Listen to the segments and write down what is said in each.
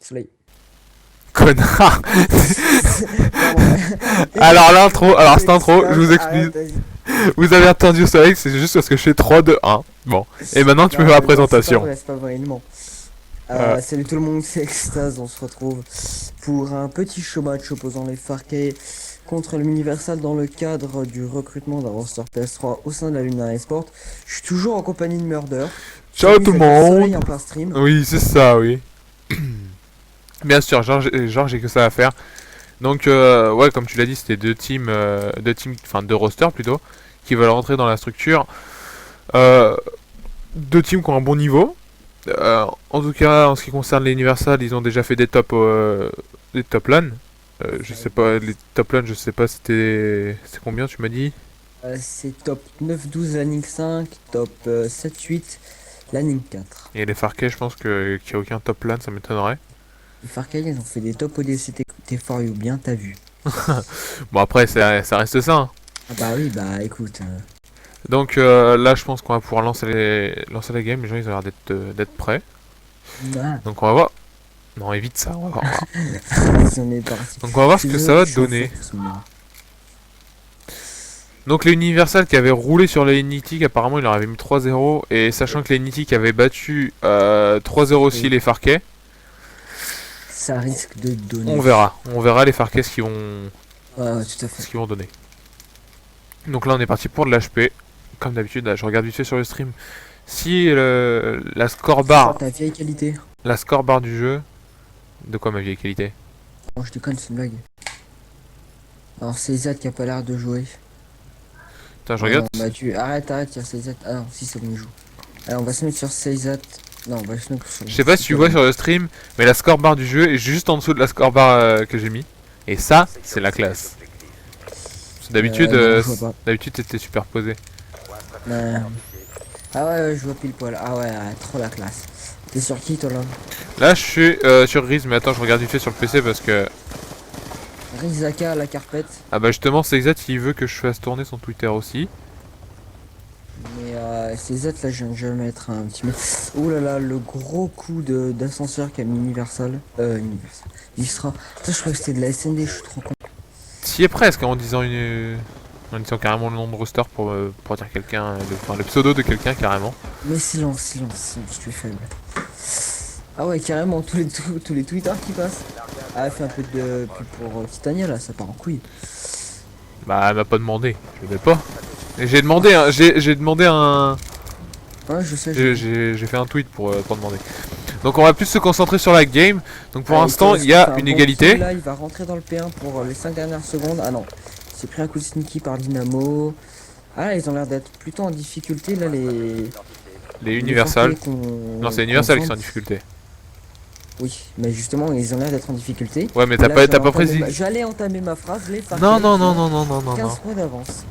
Soleil. Connard. Pardon. Alors l'intro, alors cette intro, je vous Arrête, explique. vas-y. Vous avez entendu Soleil, c'est juste parce que je fais 3, 2, 1. Bon. Et maintenant tu peux faire la présentation. C'est pas vrai, il ment. Euh. Salut tout le monde, c'est Extase, on se retrouve pour un petit showmatch opposant les Farkey contre l'Universal dans le cadre du recrutement d'un roster PS3 au sein de la Lunar Esport. Je suis toujours en compagnie de Murder. Ciao tout le Soleil en monde. plein stream. Oui, c'est ça, oui. Bien sûr, genre j'ai que ça à faire. Donc ouais, comme tu l'as dit, c'était deux teams, enfin deux rosters plutôt, qui veulent rentrer dans la structure. Deux teams qui ont un bon niveau. En tout cas, en ce qui concerne les Universal, ils ont déjà fait des top LAN. Je sais pas, les top LAN, je sais pas, c'est combien tu m'as dit? C'est top 9-12 Lanning 5, top 7-8 Lanning 4. Et les Farkey, je pense qu'il n'y a aucun top LAN, ça m'étonnerait. Les Farkey, ils ont fait des top ODC, t'es fort ou bien, t'as vu. Bon après, ça reste ça. Hein. Ah bah oui, bah écoute. Donc là, je pense qu'on va pouvoir lancer les games. Les gens, ils ont l'air d'être prêts. Ah. Donc on va voir. Non, évite ça, on va voir. Si on est parti. Donc on va voir ce que ça va donner. Donc les Universal qui avaient roulé sur les Nitic, apparemment ils leur avaient mis 3-0. Et sachant que les Nitic avaient battu 3-0 aussi les Farkey, ça risque de donner. on verra les Farkey ce qu'ils vont, tout à fait. ce qu'ils vont donner. Donc là on est parti pour de l'HP. Comme d'habitude, je regarde vite fait sur le stream. Si la scorebar, Ta vieille qualité. la scorebar du jeu, de quoi ma vieille qualité? Non, je déconne, c'est une blague. Alors c'est Zad qui a pas l'air de jouer. Attends, je regarde. Bah tu arrête, il y a Seizat. Ah non, si c'est bon, il joue. Alors on va se mettre sur Seizat. Non, on va se mettre sur. Je sais pas si tu vois sur le stream, mais la scorebar du jeu est juste en dessous de la scorebar que j'ai mis. Et ça, c'est la classe. D'habitude, d'habitude t'étais superposé. Ah ouais, je vois pile poil. Ah ouais, trop la classe. T'es sur qui toi là? Là, je suis sur Riz, mais attends, je regarde vite fait sur le PC parce que. Rizaka, la carpette. Ah bah justement, c'est exact, il veut que je fasse tourner son Twitter aussi. Mais Seizat là, je viens de mettre un petit. Ouh là là, le gros coup d'ascenseur qu'a mis Universal. Universal. Istra. Ça, je crois que c'était de la SND, je suis trop con. T'y es presque en disant en disant carrément le nom de roster pour dire quelqu'un, enfin le pseudo de quelqu'un carrément. Mais silence, je suis faible. Ah ouais, carrément, tous les tweeters qui passent. Ah, elle fait un peu de pub pour Titania là, ça part en couille. Bah elle m'a pas demandé, je vais pas. J'ai demandé, j'ai demandé un. Ouais, je sais. J'ai fait un tweet pour demander. Donc on va plus se concentrer sur la game. Donc pour l'instant il y a une égalité. Là il va rentrer dans le P1 pour les 5 dernières secondes. Ah non, c'est pris un coup de sneaky par Dynamo. Ah là ils ont l'air d'être plutôt en difficulté là les Universal. Non c'est Universal qui sont en difficulté. Oui, mais justement ils ont l'air d'être en difficulté. Ouais mais t'as pas précisé. J'allais entamer ma phrase, les Farkey. Non. 15 points d'avance.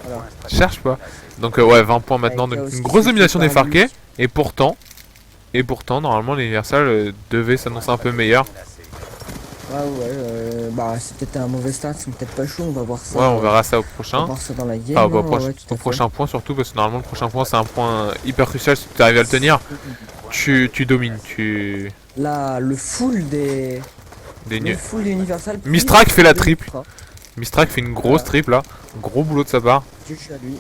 Voilà. Cherche pas. Donc ouais 20 points maintenant. Donc une grosse domination des Farkey. Et pourtant, normalement l'Universal devait s'annoncer un peu meilleur. Bah c'est peut-être un mauvais start, c'est peut-être pas chaud, on va voir ça. Ouais, on verra ça au prochain. On va voir ça dans la game. Ah, au prochain point surtout, parce que normalement le prochain point c'est un point hyper crucial. Si tu arrives à le tenir, tu domines. Là, le full des Universal. Mistrak fait la triple. Mistrak fait une grosse triple là. Gros boulot de sa part. Je suis à lui.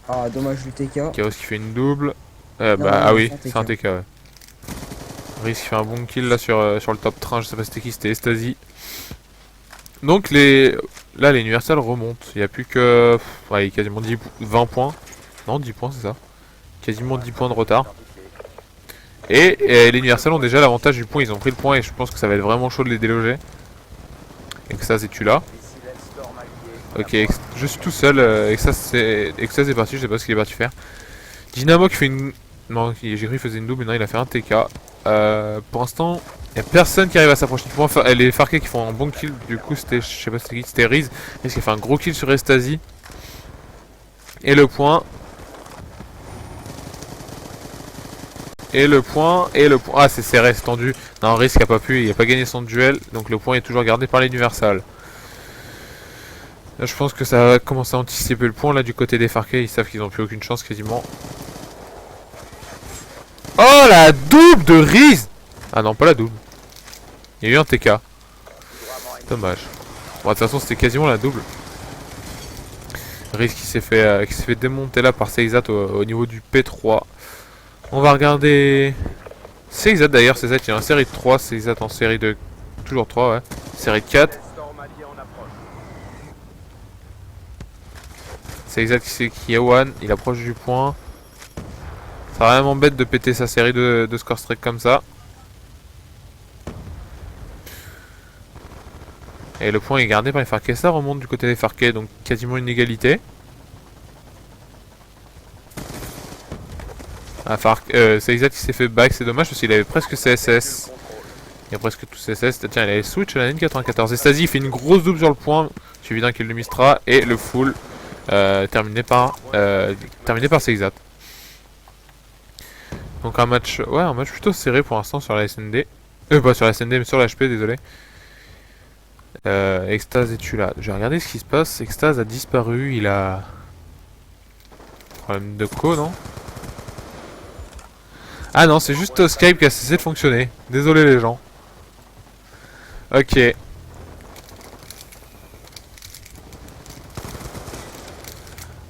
Ah, dommage le TK. Chaos qui fait une double. Ah oui, c'est un TK. Ouais. Riz qui fait un bon kill là sur le top train. Je sais pas c'était qui, c'était Estasi. Donc là les Universal remontent. Il n'y a plus que ouais, quasiment 20 points. Non, 10 points c'est ça. Quasiment 10 points de retard. Et les Universal ont déjà l'avantage du point. Ils ont pris le point et je pense que ça va être vraiment chaud de les déloger. Et que ça c'est tu là. Ok, je suis tout seul. Exas est parti, je sais pas ce qu'il est parti faire. Dynamo qui fait une. Non, j'ai cru qu'il faisait une double, mais non, il a fait un TK. Pour l'instant, il n'y a personne qui arrive à s'approcher du point. Les Farkey qui font un bon kill, du coup, c'était. Je sais pas c'était qui, c'était Riz. Riz qui a fait un gros kill sur Estasi. Et le point. Ah, c'est serré, c'est tendu. Non, Riz qui a pas pu, il a pas gagné son duel. Donc le point est toujours gardé par l'Universal. Là, je pense que ça va commencer à anticiper le point là du côté des Farkey. Ils savent qu'ils n'ont plus aucune chance quasiment. Oh la double de Riz. Ah non pas la double. Il y a eu un TK. Dommage. Bon, de toute façon, c'était quasiment la double. Riz qui s'est fait démonter là par Seizat au niveau du P3. On va regarder Seizat d'ailleurs. Seizat il est en série de 3. Seizat en série de... Toujours 3, ouais. Série de 4. Seizat qui est one. Il approche du point. Ça vraiment bête de péter sa série de score streak comme ça. Et le point est gardé par les Farkey. Ça remonte du côté des Farkey, donc quasiment une égalité. Ah, Seizat qui s'est fait back, c'est dommage parce qu'il avait presque CSS. Il a presque tout CSS. Tiens, il avait switch à la N94. Et Stasi fait une grosse double sur le point, suivi d'un kill de Mistra. Et le full terminé par Seizat. Donc un match plutôt serré pour l'instant sur la SND. Pas sur la SND, mais sur la HP, désolé. Extase es-tu là? Je vais regarder ce qui se passe. Extase a disparu, il a... Problème de co, non? Ah non, c'est juste Skype qui a cessé de fonctionner. Désolé les gens. Ok.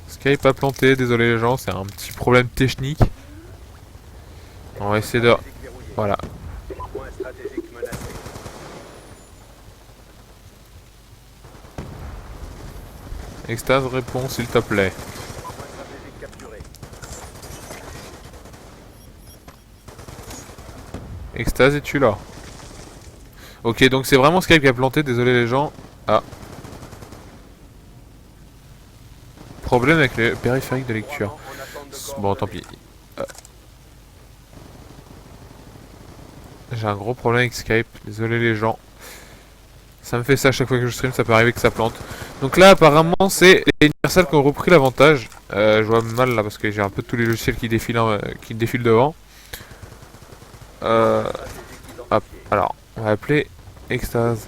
Skype a planté, désolé les gens, c'est un petit problème technique. On va essayer de... Voilà. Extase répond s'il te plaît. Extase es-tu là? Ok, donc c'est vraiment Skype qui a planté, désolé les gens. Ah. Problème avec le périphérique de lecture. Bon, tant pis. J'ai un gros problème avec Skype, désolé les gens. Ça me fait ça à chaque fois que je stream, ça peut arriver que ça plante. Donc là apparemment c'est les Universal qui ont repris l'avantage. Je vois mal là parce que j'ai un peu tous les logiciels qui défilent devant. Hop, alors on va appeler Extase.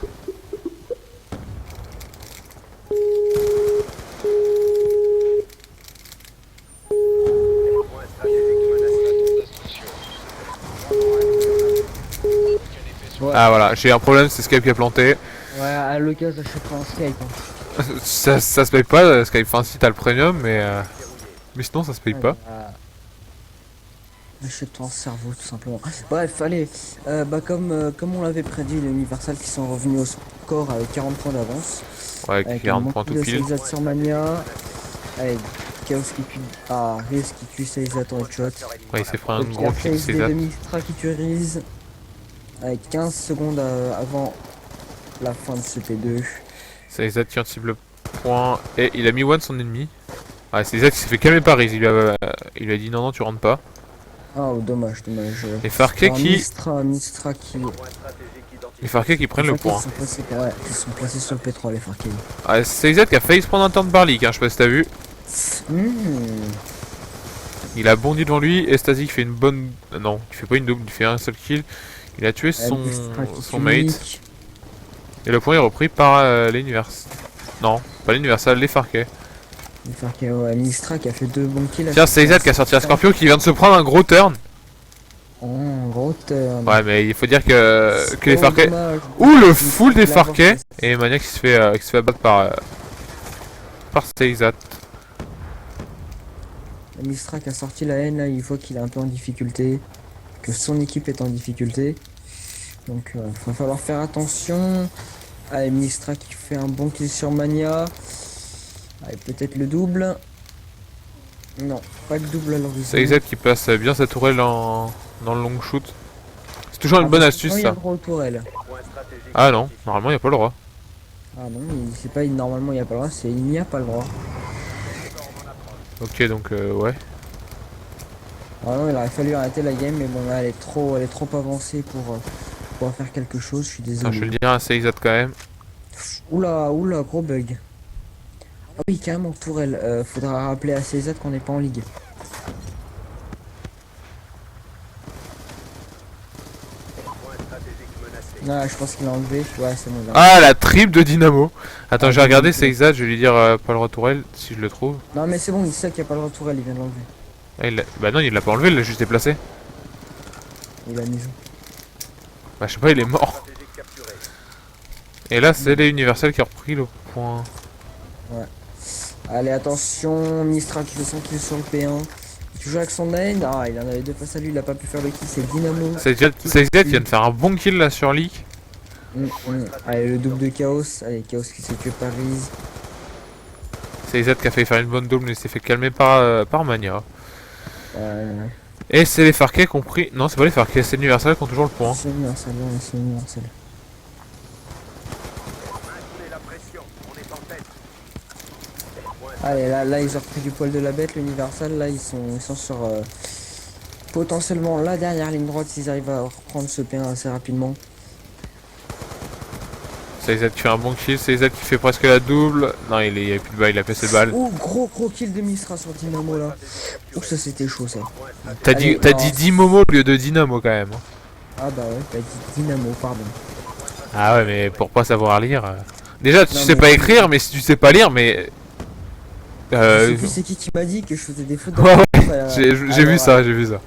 Ouais. Ah voilà, j'ai un problème, c'est Skype qui a planté. Ouais, à l'occasion, j'achèterai un Skype. Hein. ça se paye pas Skype, enfin si t'as le premium, mais sinon ça se paye pas. Achète-toi un cerveau tout simplement. Bref, allez, comme on l'avait prédit, les Universal qui sont revenus au score avec 40 points d'avance. Ouais, 40 points tout pile. Sur Mania, avec Chaos qui tue. Ah, Riz qui tue Seizat en headshot. Ouais, il s'est pris un gros kill de Seizat. Mistra qui tue Riz. Avec 15 secondes avant la fin de ce P2. Seizat qui anticipe le point. Et il a mis one son ennemi. Ouais, Seizat qui s'est fait calmer par Riz. Il lui a dit non, tu rentres pas. Oh, dommage. Et Farkey qui... Mistra qui... Les Farkey qui prennent le point. Ils sont placés sur le P3, les Farkey. Ah, Seizat qui a failli se prendre un turn par leak, hein, je sais pas si t'as vu. Il a bondi devant lui. Et Stasi qui fait une bonne... Non, il fait pas une double, il fait un seul kill. Il a tué son mate. Et le point est repris par l'Universal. Non, pas l'Universal, les Farkey. Les Farkey, ouais. Mistra qui a fait 2 bons kills. Tiens, Seizat qui a sorti un Scorpio qui vient de se prendre un gros turn. Oh, un gros turn. Ouais, mais il faut dire que les Farkey... Ouh, le full des Farkey. Et Mania qui se fait abattre par Seizat. Mistra qui a sorti la haine, là, il voit qu'il est un peu en difficulté. Que son équipe est en difficulté. Donc, va falloir faire attention. Allez, Mistra qui fait un bon kill sur Mania. Allez, peut-être le double. Non, pas de double à l'horizon. Seizat qui passe bien sa tourelle dans le long shoot. C'est toujours une bonne astuce, ça. Ah non, normalement il n'y a pas le droit. Ah non, c'est pas normalement il n'y a pas le droit, c'est il n'y a pas le droit. Ok, donc ouais. Ah non, il aurait fallu arrêter la game, mais bon là elle est trop avancée pour pouvoir faire quelque chose, je suis désolé. Ah, je vais le dire à Seizat quand même. Oula, gros bug. Ah oui, carrément, tourelle. Faudra rappeler à Seizat qu'on n'est pas en ligue. Ah, je pense qu'il a enlevé. Ouais, c'est bon. Ah, la triple de Dynamo. Attends, j'ai regardé Seizat, je vais lui dire pas le droit tourelle si je le trouve. Non, mais c'est bon, il sait qu'il n'y a pas le droit tourelle, il vient de l'enlever. Ah, bah non, il l'a pas enlevé, il l'a juste déplacé. Il a mis où? Bah, je sais pas, il est mort. Et là, c'est les Universal qui ont repris le point. Ouais. Allez, attention, Mistral qui fait son kill sur le P1. Toujours avec son nade. Ah, il en avait deux face à lui, il a pas pu faire le kill, c'est Dynamo. C'est Z qui vient de faire un bon kill là sur Leak. Allez, le double de Chaos. Allez, Chaos qui s'est tué par Riz. C'est Z qui a failli faire une bonne double, mais il s'est fait calmer par Mania. Ouais. Et c'est les Farkey qui ont pris. Non, c'est pas les Farkey, c'est l'Universal qui ont toujours le point. C'est Universal, ouais, c'est Universal. Allez, là, ils ont repris du poil de la bête, l'Universal. Là, ils sont sur potentiellement la dernière ligne droite s'ils arrivent à reprendre ce P1 assez rapidement. C'est Z qui fait un bon kill, c'est Z qui fait presque la double. Non, il y a plus de balle, il a fait ses balles. Oh, gros kill de Mistra sur Dynamo là. Oh, ça c'était chaud ça. T'as dit Dynamo au lieu de Dynamo quand même. Ah bah ouais, t'as dit Dynamo, pardon. Ah ouais, mais pour pas savoir lire. Déjà, tu Non, sais mais- pas écrire, mais si tu sais pas lire, mais. Je sais plus c'est qui m'a dit que je faisais des fautes Ouais, d'orthographe j'ai vu ça, j'ai vu ça.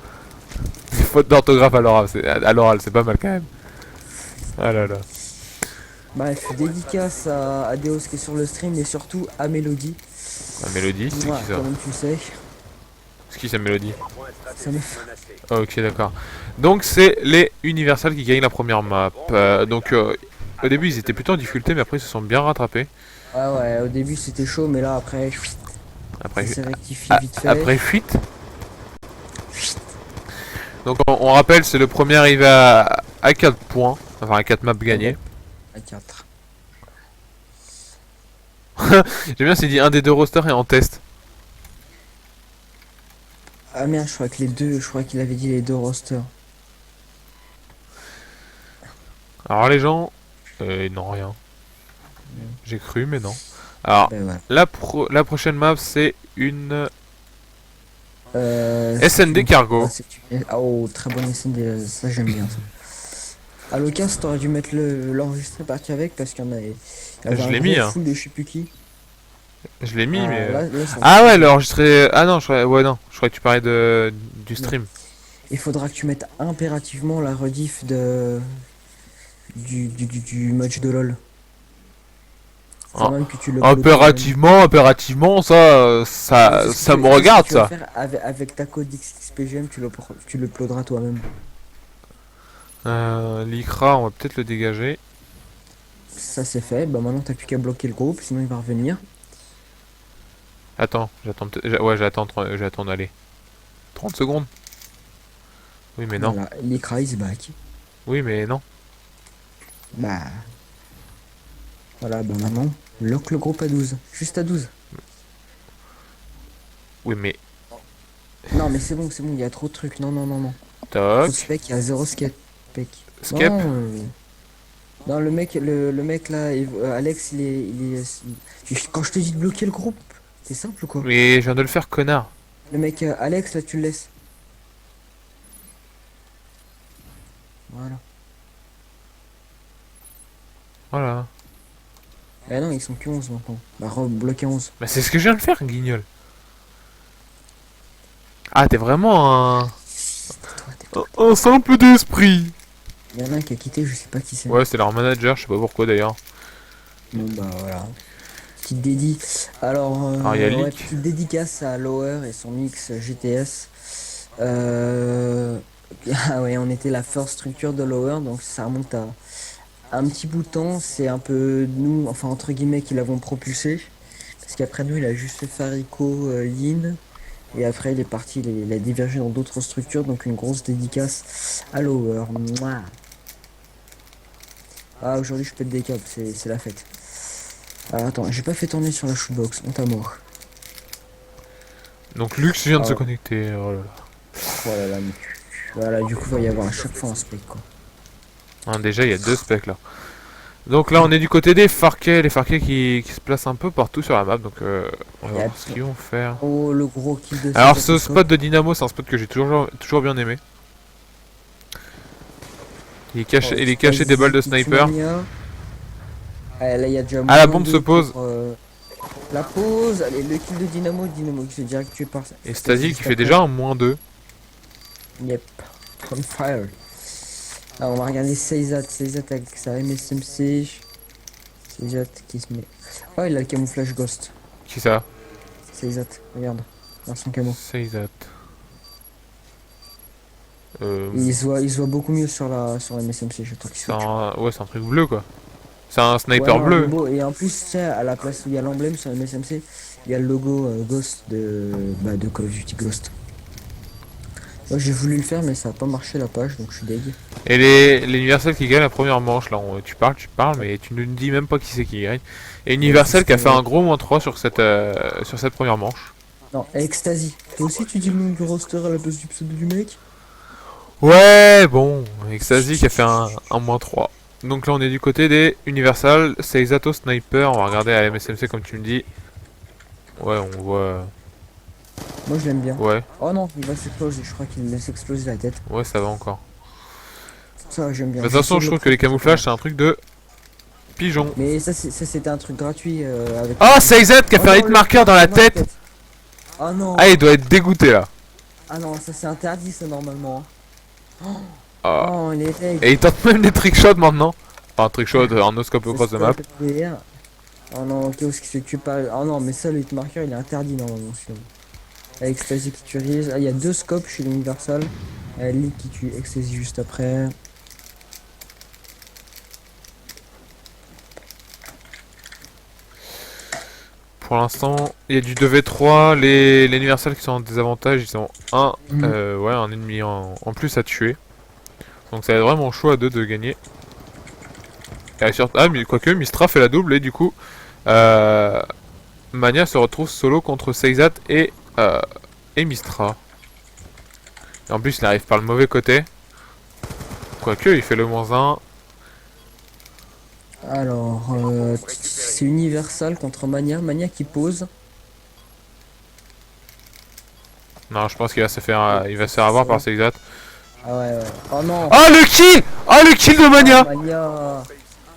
Faute d'orthographe à l'oral, c'est pas mal quand même. Ah là là. Bref, dédicace à Deos qui est sur le stream et surtout à Mélodie. La mélodie, c'est Moi, qui ça? comme tu sais, C'est qui cette mélodie? ça me Ah, ok, d'accord. Donc c'est les Universal qui gagnent la première map. Au début ils étaient plutôt en difficulté, mais après ils se sont bien rattrapés. ouais, au début c'était chaud, mais là après, Après, ça s'est rectifié vite fait. après fuite. Donc on rappelle, c'est le premier arrivé à 4 points. Enfin à 4 maps gagnés. À 4. J'aime bien, c'est dit un des deux rosters est en test. Ah merde, je crois qu'il avait dit les deux rosters. Alors les gens... non, rien. J'ai cru, mais non. Alors, Ben ouais. la prochaine map, c'est une SND SND Cargo. Oh, très bonne SND, ça j'aime bien ça. À l'occasion, t'aurais dû mettre l'enregistré parti avec parce qu'il y en avait, Je l'ai mis, hein. full de je sais plus qui. Je l'ai mis, Ah, mais... là, Ah ouais, l'enregistré... Ah non, ouais, non. Je croyais que tu parlais du stream. il faudra que tu mettes impérativement la rediff du match de LoL. Faut Ah. même que tu le Impérativement, ça me regarde, ça. Avec ta code XPGM, tu le uploaderas toi-même. L'ICRA, on va peut-être le dégager. Ça c'est fait, bah maintenant t'as plus qu'à bloquer le groupe, sinon il va revenir. Attends, j'attends d'aller. 30 secondes. Oui, mais non. Voilà, l'ICRA is back. Oui, mais non. Bah. Voilà, bah maintenant, lock le groupe à 12. Juste à 12. Oui, mais... Non, mais c'est bon, il y a trop de trucs. Non. Trop Toc. de spec, il y a zéro spec. Skep. Non, le mec là, Alex, quand je te dis de bloquer le groupe, c'est simple ou quoi? Mais je viens de le faire, connard. Le mec, Alex, là, tu le laisses. Voilà. Voilà. Eh non, ils sont que 11 maintenant. Bah, bloquer 11. Bah, c'est ce que je viens de faire, guignol. Ah, t'es vraiment un simple d'esprit. Il y en a un qui a quitté, je sais pas qui c'est. Ouais, c'est leur manager, je sais pas pourquoi d'ailleurs. Bon, bah voilà. Petite dédi. Alors, Alors, il y a Leak. petite dédicace à Lower et son mix GTS. Ah ouais, on était la first structure de Lower, donc ça remonte à un petit bout de temps. C'est un peu nous, enfin entre guillemets, qui l'avons propulsé. Parce qu'après nous, il a juste fait Farico, Yin. Et après, il est parti, il a divergé dans d'autres structures. Donc une grosse dédicace à Lower. Mouah. Ah, aujourd'hui, je pète des câbles, c'est la fête. Ah, attends, j'ai pas fait tourner sur la shootbox, honte à mort. Donc Lux vient de se Ah. connecter. Oh là là. Voilà, voilà, du coup, il va y avoir à chaque fois un spec, quoi. Hein, déjà, il y a 2 specs là. Donc là, on est du côté des Farkey. Les Farkey qui se placent un peu partout sur la map. Donc, on va voir ce qu'ils vont faire. Oh, le gros kill de Alors, César ce spot de Dynamo, c'est un spot que j'ai toujours bien aimé. Il est caché des balles de sniper. Ah, là, il y a déjà Ah, la bombe se pose. La pause, allez, le kill de Dynamo qui se fait direct tuer par... Et Stasi qui fait déjà un -2. Yep, on fire. Alors, on va regarder Seizat avec sa MSMC. Seizat qui se met. Oh, il a le camouflage Ghost. Qui ça? Seizat, regarde. Dans son camo. Seizat. Il se voit beaucoup mieux sur la MSMC, je trouve qu'il C'est switch. ouais, c'est un truc bleu quoi. C'est un sniper Ouais, non, bleu. logo. Et en plus, tu sais, à la place où il y a l'emblème sur MSMC, il y a le logo Ghost de Call of Duty Ghost. Moi j'ai voulu le faire, mais ça a pas marché la page, donc je suis deg. Et les Universal qui gagne la première manche, là, tu parles, mais tu ne dis même pas qui c'est qui gagne. Et Universal qui a fait un gros -3 sur cette première manche. Non, Ecstasy. Toi aussi tu dis le nom du roster à la place du pseudo du mec? Ouais, bon, Ecstasy qui a fait un -3. Donc là on est du côté des Universal, c'est Exato Sniper, on va regarder à la MSMC comme tu me dis. Ouais, on voit... Moi je l'aime bien. Ouais, Oh non, il va s'exploser, je crois qu'il laisse exploser la tête. ouais, ça va encore. Ça j'aime bien. De toute façon, je trouve que les camouflages c'est un truc de pigeon. Mais ça c'était un truc gratuit avec... Oh, Seizat qui a fait un hit marker dans la tête. Oh non. Ah, il doit être dégoûté là. Ah non, ça c'est interdit ça normalement. Ah. Oh, il est Et il tente même des trickshots maintenant. Enfin, trickshots, un no-scope au cross de map. Oh non, Chaos qui se tue pas. Oh non, mais ça, le hit marker il est interdit normalement. Avec Ecstasy qui tue Riz. Ah, il y a 2 scopes chez l'Universal. Lee qui tue Ecstasy juste après. Pour l'instant, il y a du 2v3. Les Universal qui sont en désavantage, ils ont ouais, un ennemi en plus à tuer. Donc ça va être vraiment chaud à 2 de gagner. Ah, mais quoique, Mistra fait la double et du coup, Mania se retrouve solo contre Seizat et Mistra. Et en plus, il arrive par le mauvais côté. Quoique, il fait le -1. Alors, c'est Universal contre Mania. Mania qui pose. Non, je pense qu'il va se faire, il va se faire avoir par Seizat. Ah ouais. Oh non. Oh, le kill! Oh, le kill de Mania! Mania.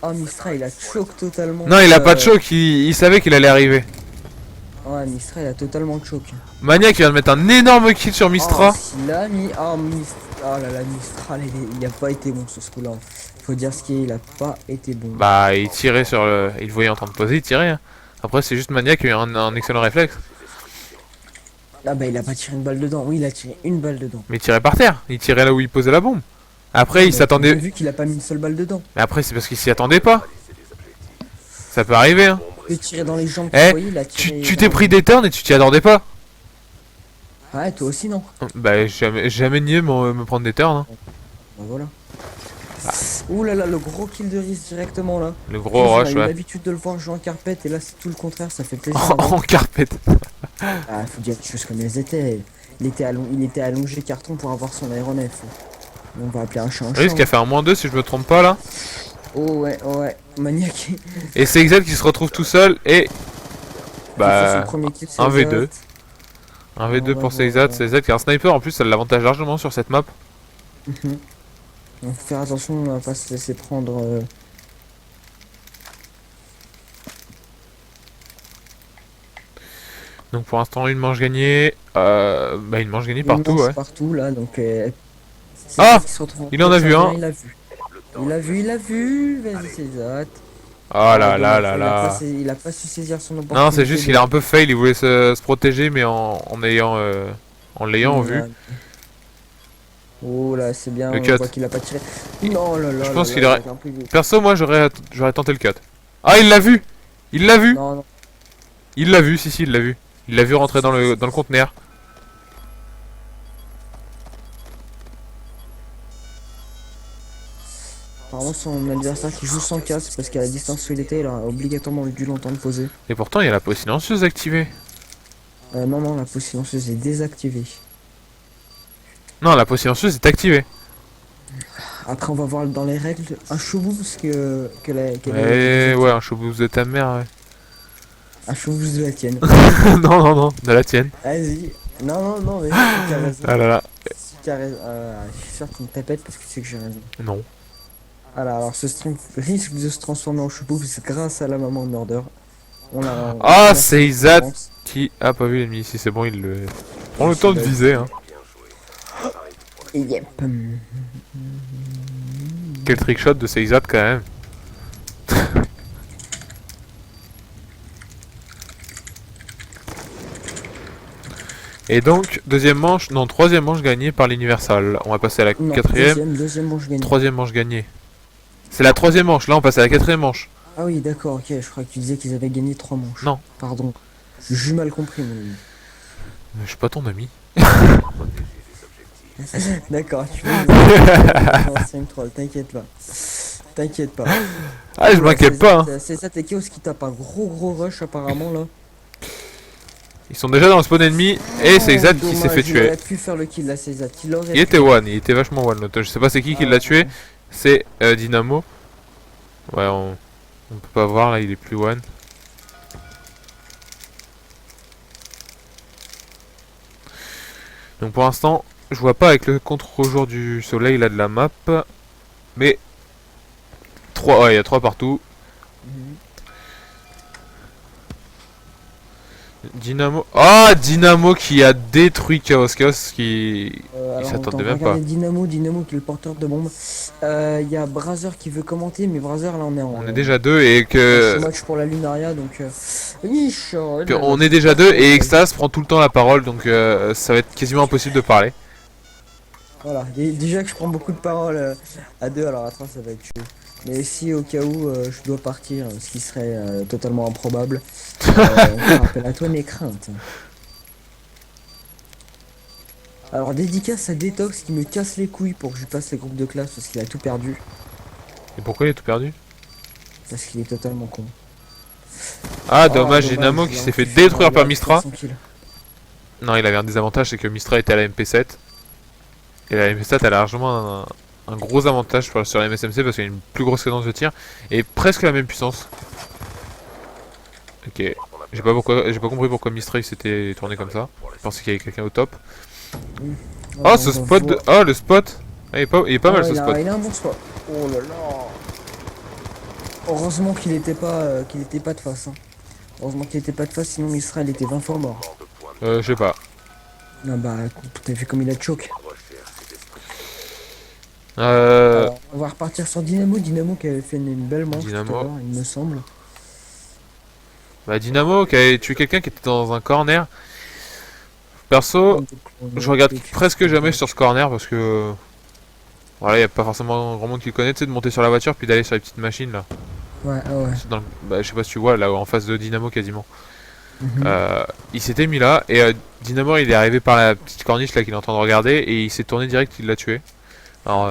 Oh, Mistra il a choke totalement. Non, il a pas de choke, il savait qu'il allait arriver. Ouais, Mistra il a totalement choke. Mania qui vient de mettre un énorme kill sur Mistra. Oh, il a mis. Oh, oh là là, Mistral il a pas été bon sur ce coup là. Faut dire ce qu'il est, il a pas été bon. Bah, il tirait sur le. Il le voyait en train de poser, il tirait. Hein. Après, c'est juste Mania qui a eu un excellent réflexe. Ah bah, il a pas tiré une balle dedans. Oui, il a tiré une balle dedans. Mais il tirait par terre, il tirait là où il posait la bombe. Après, il s'attendait. J'ai vu qu'il a pas mis une seule balle dedans. Mais après, c'est parce qu'il s'y attendait pas. Ça peut arriver, hein. Il tirait dans les jambes. Tu t'es pris des turns et tu t'y attendais pas. Ouais, toi aussi, non? Bah, jamais nié me prendre des turns. Hein. Bah voilà. Ouh là là, le gros kill de Riz directement là. Le gros rush, ouais. J'ai ouais. l'habitude de le voir jouer en carpette et là c'est tout le contraire, ça fait plaisir. En carpette. Ah, faut dire des choses comme elles étaient. Il était allongé carton pour avoir son aéronef. On va appeler un chat un chat. Riz qui a fait un -2 si je me trompe pas là. Oh ouais, maniaque. Et c'est Exel qui se retrouve tout seul et. Bah. Un V2. Un V2 pour Seizat. Seizat qui est un sniper en plus, ça a l'avantage largement sur cette map. Donc faut faire attention à pas se laisser prendre. Donc pour l'instant une manche gagnée. Bah une manche gagnée partout, ouais. Partout là, donc. Ah, il en a vu un. Il a vu. Vas-y Seizat. Oh là là là là. Il a pas su saisir son opportunité. Non, c'est juste qu'il a un peu fail, il voulait se protéger mais en l'ayant en vue. Oh là, c'est bien, le on cut. voit qu'il a pas tiré. Non là là. Je pense qu'il aurait. Perso, moi j'aurais tenté le cut. Ah, il l'a vu! Il l'a vu! Non. Il l'a vu, si, il l'a vu. Il l'a vu rentrer dans le conteneur. Apparemment, son adversaire qui joue sans casque parce qu'à la distance où il était, il a obligatoirement dû l'entendre poser. Et pourtant, il y a la pause silencieuse activée. Non, la pause silencieuse est désactivée. Non, la pause silencieuse est activée. Après, on va voir dans les règles un showboost ouais, un showboost de ta mère, ouais. Un showboost de la tienne. non, de la tienne. Vas-y. Non, mais tu as raison. Ah là là. Tu as raison. Je suis sûr que tu me tapettes parce que tu sais que j'ai raison. Non. Alors, ce stream risque de se transformer en showboost grâce à la maman de Murder. Ah, c'est Seizat qui a pas vu l'ennemi. Si c'est bon, il le prend le temps de viser, hein. Yep. Quel trickshot de Seizat quand même. Et donc, deuxième manche, non, troisième manche gagnée par l'Universal. On va passer à la Non, quatrième. deuxième manche gagnée. Troisième manche gagnée. C'est la troisième manche, là on passe à la quatrième manche. Ah oui, d'accord, ok, je crois que tu disais qu'ils avaient gagné 3 manches. Non. Pardon. J'ai mal compris, mon ami. Mais je suis pas ton ami. D'accord, tu veux c'est une troll, t'inquiète pas. T'inquiète pas. Ah, je m'inquiète pas. Hein. C'est ça, Tekos qui tape un gros rush apparemment là. Ils sont déjà dans le spawn ennemi et c'est Exat qui s'est fait Il tuer. aurait pu faire le kill là, c'est Exat. Il était one, il était vachement one. Je sais pas c'est qui l'a tué. C'est Dynamo. Ouais, on peut pas voir là, il est plus one. Donc pour l'instant, je vois pas avec le contre-jour du soleil là de la map. Mais 3, ouais, il y a 3 partout. Dynamo. Ah, Dynamo qui a détruit Chaos. Chaos qui. Il s'attendait même pas. Dynamo qui est le porteur de bombe. Il y a Brazzer qui veut commenter, mais Brazzer là on est déjà deux et que. Match pour la Lunaria donc. On est déjà deux et Extas prend tout le temps la parole donc ça va être quasiment impossible de parler. Voilà, déjà que je prends beaucoup de paroles à deux, alors à trois ça va être chaud. Mais si au cas où je dois partir, ce qui serait totalement improbable, rappelle à toi mes craintes. Alors dédicace à Detox qui me casse les couilles pour que je passe les groupes de classe parce qu'il a tout perdu. Et pourquoi il a tout perdu? Parce qu'il est totalement con. Ah dommage, Dynamo qui s'est fait détruire par Mistra. Non, il avait un désavantage, c'est que Mistra était à la MP7. Et la MP7 a largement un gros avantage sur la MSMC parce qu'il y a une plus grosse cadence de tir et presque la même puissance. Ok, j'ai pas compris pourquoi Mistra il s'était tourné comme ça. Je pensais qu'il y avait quelqu'un au top. Oh ce spot de... Oh le spot. Ah, il est pas mal ce spot. Il a un bon spot. Oh là là. Heureusement qu'il était pas de face. Hein. Heureusement qu'il était pas de face, sinon Mistra il était 20 fois mort. Je sais pas. Non bah t'as vu comme il a choke. On va repartir sur Dynamo. Dynamo qui avait fait une belle manche tout à l'heure, il me semble. Bah Dynamo qui avait tué quelqu'un qui était dans un corner. Perso, je regarde presque jamais sur ce corner parce que... Voilà, il n'y a pas forcément grand monde qui le connaît, tu sais, de monter sur la voiture puis d'aller sur les petites machines là. Ouais, ouais. Bah, je sais pas si tu vois, là en face de Dynamo quasiment. Il s'était mis là et Dynamo il est arrivé par la petite corniche là qu'il est en train de regarder et il s'est tourné direct, il l'a tué. Alors,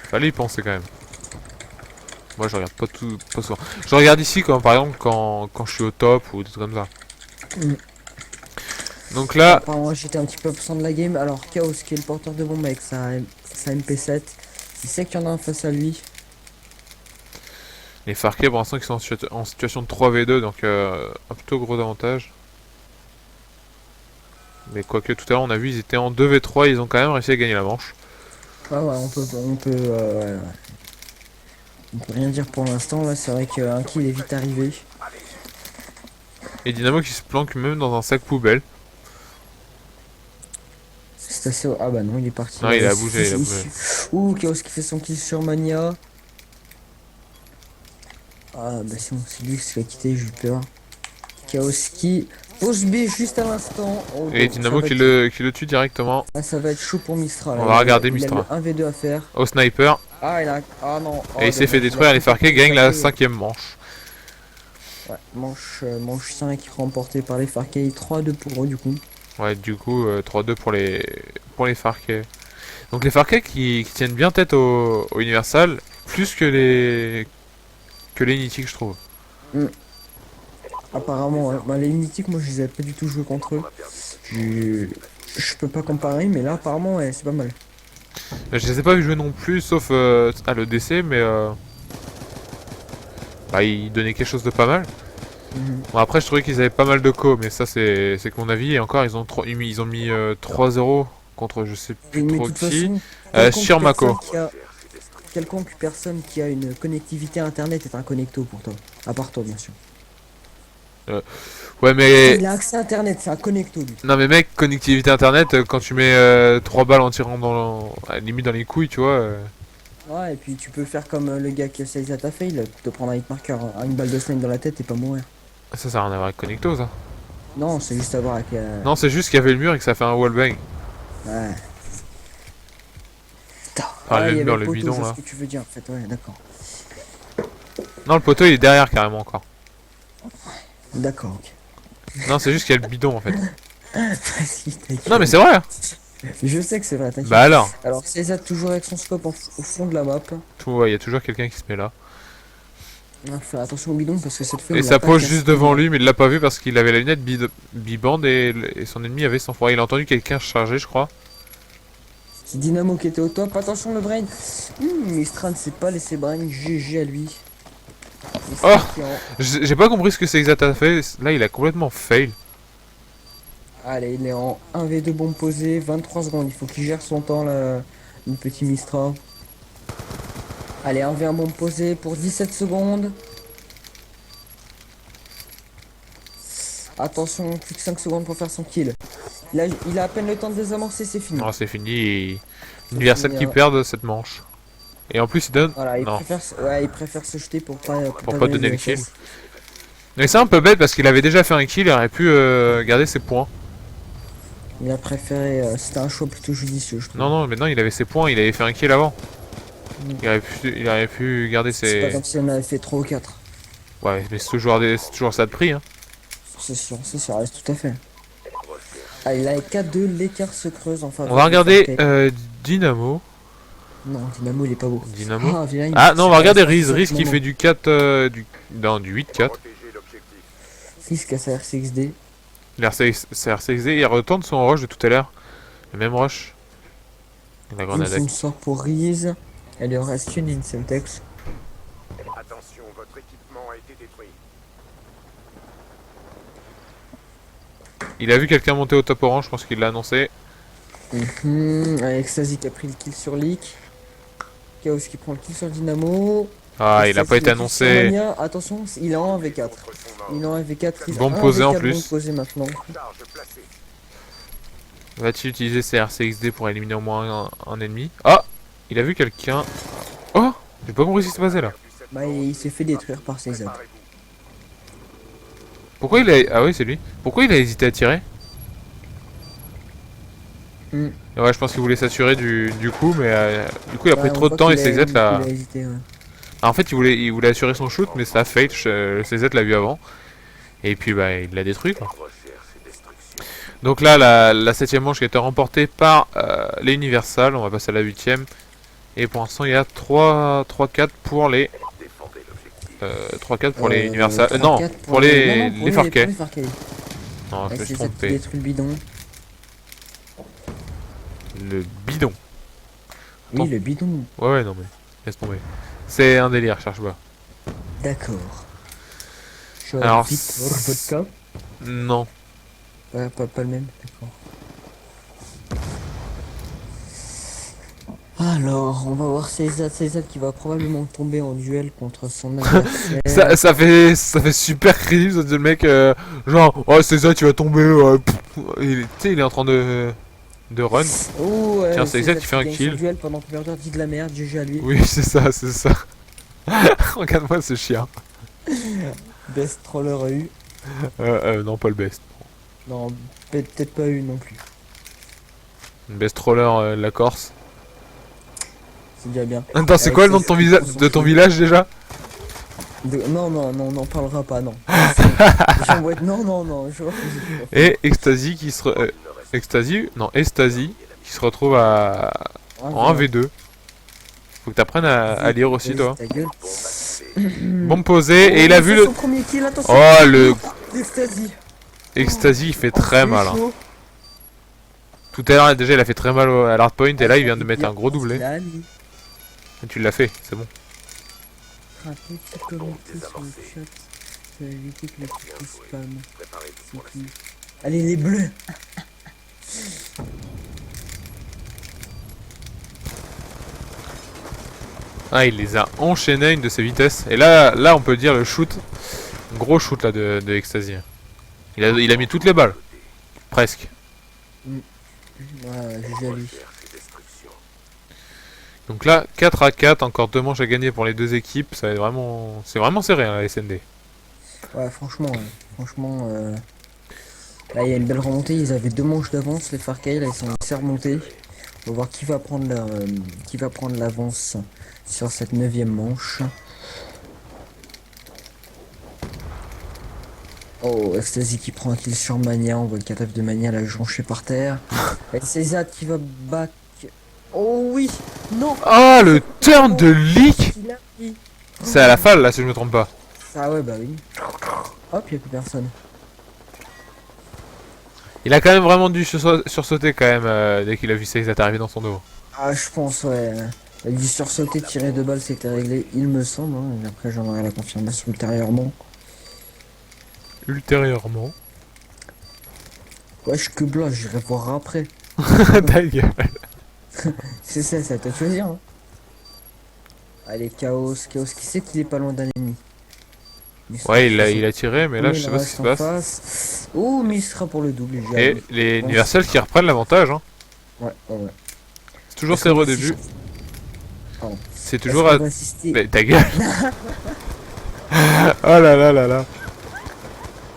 fallait y penser quand même. Moi je regarde pas souvent. Je regarde ici quand par exemple quand je suis au top ou des trucs comme ça. Donc là... Apparemment j'étais un petit peu absent de la game. Alors Chaos qui est le porteur de bombe avec sa MP7. Il sait qu'il y en a un face à lui. Les Farkey pour l'instant qui sont en situation de 3v2 donc un plutôt gros avantage. Mais quoique tout à l'heure on a vu ils étaient en 2v3, ils ont quand même réussi à gagner la manche. Ah ouais, on peut rien dire pour l'instant là, c'est vrai qu'un kill est vite arrivé. Et Dynamo qui se planque même dans un sac poubelle. C'est assez... Ah bah non, il est parti. Non, il a bougé, Ouh, Chaos qui fait son kill sur Mania. Ah bah c'est bon, c'est lui qui se fait quitter, j'ai eu peur. Chaos qui pose B juste à l'instant. Oh, et Dynamo qui le tue directement. Ah, ça va être chaud pour Mistra. Là. On va regarder Mistra. Il a 1v2 à faire. Au sniper. Ah, il a... Ah non. Oh, et il s'est fait détruire, les Farkey gagnent la 5ème manche. Ouais, manche 5 remportée par les Farkey. 3-2 pour eux du coup. Ouais, du coup 3-2 pour les Farkey. Donc les Farkey qui tiennent bien tête au Universal, plus que les Mythiques je trouve. Apparemment, ouais. Bah, les Mythiques, moi je les avais pas du tout joué contre eux. Je peux pas comparer, mais là apparemment ouais, c'est pas mal. Je les ai pas vu jouer non plus, sauf à l'EDC, mais bah, ils donnaient quelque chose de pas mal. Bon, après je trouvais qu'ils avaient pas mal de co, mais ça c'est que mon avis, et encore ils ont mis 3-0 contre je sais plus trop qui. Sur Mako. Quelconque personne qui a une connectivité internet est un connecto pour toi. À part toi bien sûr. Ouais mais... Il a accès à internet, c'est un connecto lui. Non mais mec, connectivité internet, quand tu mets 3 balles en tirant limite dans les couilles, tu vois... Ouais, et puis tu peux faire comme le gars qui a saisi à ta fail, te prendre un hitmarker, une balle de snipe dans la tête et pas mourir. Ça n'a rien à voir avec Connecto ça. Non, c'est juste à voir avec... Non, c'est juste qu'il y avait le mur et que ça fait un wallbang. Ouais. Putain. Enfin, Ah, le il y avait mur, le le poteau, je bidon, vois là. ce que tu veux dire, en fait. Ouais, d'accord. Non, le poteau, il est derrière, carrément, encore. D'accord, ok. Non, c'est juste qu'il y a le bidon, en fait. Vas-y, t'inquiète. Non, mais c'est vrai, hein. Je sais que c'est vrai, t'inquiète. Bah alors. Alors, César toujours avec son scope au fond de la map. Tout, ouais, il y a toujours quelqu'un qui se met là. On va faire attention au bidon parce que cette fois, Et il ça l'a pas pose cassé. juste devant lui, mais il l'a pas vu parce qu'il avait la lunette bibande et son ennemi avait son froid. Il a entendu quelqu'un charger, je crois. C'est Dynamo qui était au top. Attention le brain. Mistral ne s'est pas laissé brain. GG à lui. Oh, Qui est en- j'ai pas compris ce que c'est exact a fait. Là, il a complètement fail. Allez, il est en 1v2 bombe posée. 23 secondes. Il faut qu'il gère son temps là. Le petit Mistra. Allez, 1v1 bombe posée pour 17 secondes. Attention, plus que 5 secondes pour faire son kill. Il a à peine le temps de désamorcer, c'est fini. Non, c'est fini. Universal fini, qui hein. perd cette manche. Et en plus, il donne. Voilà, Non, il préfère se jeter pour pas donner le de kill. SS. Mais c'est un peu bête parce qu'il avait déjà fait un kill, il aurait pu garder ses points. Il a préféré. C'était un choix plutôt judicieux, je trouve. Non, non, mais non, il avait ses points, il avait fait un kill avant. Mm. Il aurait pu garder C'est pas ses. comme si on avait fait 3 ou 4. Ouais, mais c'est toujours ça de prix. Hein. C'est sûr, reste tout à fait. Ah, il a 4-2, l'écart se creuse en faveur. On va du regarder Farkey. Dynamo. Non, Dynamo il est pas beau. Dynamo. Vilain, Ah non, on va regarder Riz Riz qui fait du 4. Non, du 8-4. Riz qui a sa RCXD. C'est RCXD, il retourne son rush de tout à l'heure. Le même rush. La grenade. Une sort pour Riz. Elle lui en reste une Incentex. Attention, votre équipement a été détruit. Il a vu quelqu'un monter au top orange, je pense qu'il l'a annoncé. Ecstasy qui a pris le kill sur Leak. Chaos qui prend le kill sur Dynamo. Ah, il a Ecstasy pas été le kill sur annoncé. Mania. Attention, il est en 1v4. Il est en 1v4. Bombe posée en plus. Bombe posée maintenant. Charge placée. Va-t-il utiliser ses RCXD pour éliminer au moins un ennemi? Ah, il a vu quelqu'un. Oh, j'ai pas compris ce qui s'est passé là. Bah, il s'est fait détruire par ses aides. Pourquoi il a... Ah oui, c'est lui. Pourquoi il a hésité à tirer? Hmm. Ouais, je pense qu'il voulait s'assurer du coup, mais du coup il a pris Ouais, on trop de voit temps et qu'il CZ l'a... il a hésité, ouais. En fait, il voulait assurer son shoot, mais ça a fail. CZ l'a vu avant. Et puis, bah, il l'a détruit, quoi. Donc là, la 7ème manche qui a été remportée par les Universal. On va passer à la 8ème. Et pour l'instant, il y a 3-4 pour les... 3-4 pour les Universal. Non, 3-4 pour les Farkey. pour les Farkey. Non, je me suis qui trompé. détruit le bidon. Le bidon. Oui, Attends. le bidon. Ouais, non, mais laisse tomber. C'est un délire, cherche pas. D'accord. Alors, Vodka. non. Pas le même, d'accord. Alors, on va voir César qui va probablement tomber en duel contre son adversaire. Ça fait super crédible, ça dit le mec, genre, oh c'est ça, tu vas tomber, tu sais, il est en train de run. Oh, Tiens, c'est César qui fait un gagne kill. son duel pendant que Murder dit de la merde, GG à lui. Oui, c'est ça, c'est ça. Regarde-moi ce chien. Best troller a eu. Non, pas le best. Non, peut-être pas eu non plus. Best roller de la Corse. C'est déjà bien. Attends, c'est quoi le nom de ton village déjà? Non, on n'en parlera pas, non. Non, je vois. Et Ecstasy qui se... Ecstasy qui se retrouve en 1v2. Faut que t'apprennes à lire aussi, toi. Ta gueule. Bombe posée, et il a vu le... Son premier kill, attention. Oh, le... Ecstasy. Ecstasy, il fait très C'est mal. Hein. chaud. Tout à l'heure, déjà, il a fait très mal à l'hardpoint, et là, il vient de mettre un gros doublé. Là, lui. Et tu l'as fait, c'est bon. Un petit commentaire sur le chat. Ça va éviter que les petits spam. C'est qui? Allez, les bleus. Ah, il les a enchaînés à une de ses vitesses. Et là, on peut dire le shoot. Gros shoot là de Ecstasy. Il a mis toutes les balles. Presque. Ouais, j'ai lui. Donc là, 4-4, encore 2 manches à gagner pour les deux équipes. Ça va être vraiment... C'est vraiment serré, hein, la SND. Ouais, franchement, Là, il y a une belle remontée. Ils avaient 2 manches d'avance, les Far Cry. Là, ils sont assez remontés. On va voir qui va prendre l'avance sur cette 9e manche. Oh, Ecstasy qui prend un kill sur Mania. On voit le cadavre de Mania là jonché par terre. Et c'est Zad qui va back. Oh oui. Non. Oh, le turn de leak. Il a pris. C'est à la falle là, si je me trompe pas. Ah ouais, bah oui. Hop, il n'y a plus personne. Il a quand même vraiment dû sursauter quand même dès qu'il a vu Sexat arriver dans son dos. Ah, je pense, ouais. Il a dû sursauter, tirer 2 balles, c'était réglé, il me semble. Hein. Et après, j'en aurai la confirmation ultérieurement. Ultérieurement. Ouais, je suis que blanc, j'irai voir après. Ta gueule. C'est ça, c'est à toi de choisir. Hein. Allez, Chaos, qui sait qu'il est pas loin d'un ennemi. Ouais, il a tiré, mais là, je sais pas ce qui se passe. Oh, mais il sera pour le double. Et les Universal qui reprennent l'avantage. Hein. Ouais, ouais. C'est toujours serré au début. Pardon. C'est toujours à... Assister... Mais ta gueule. Oh là là là là.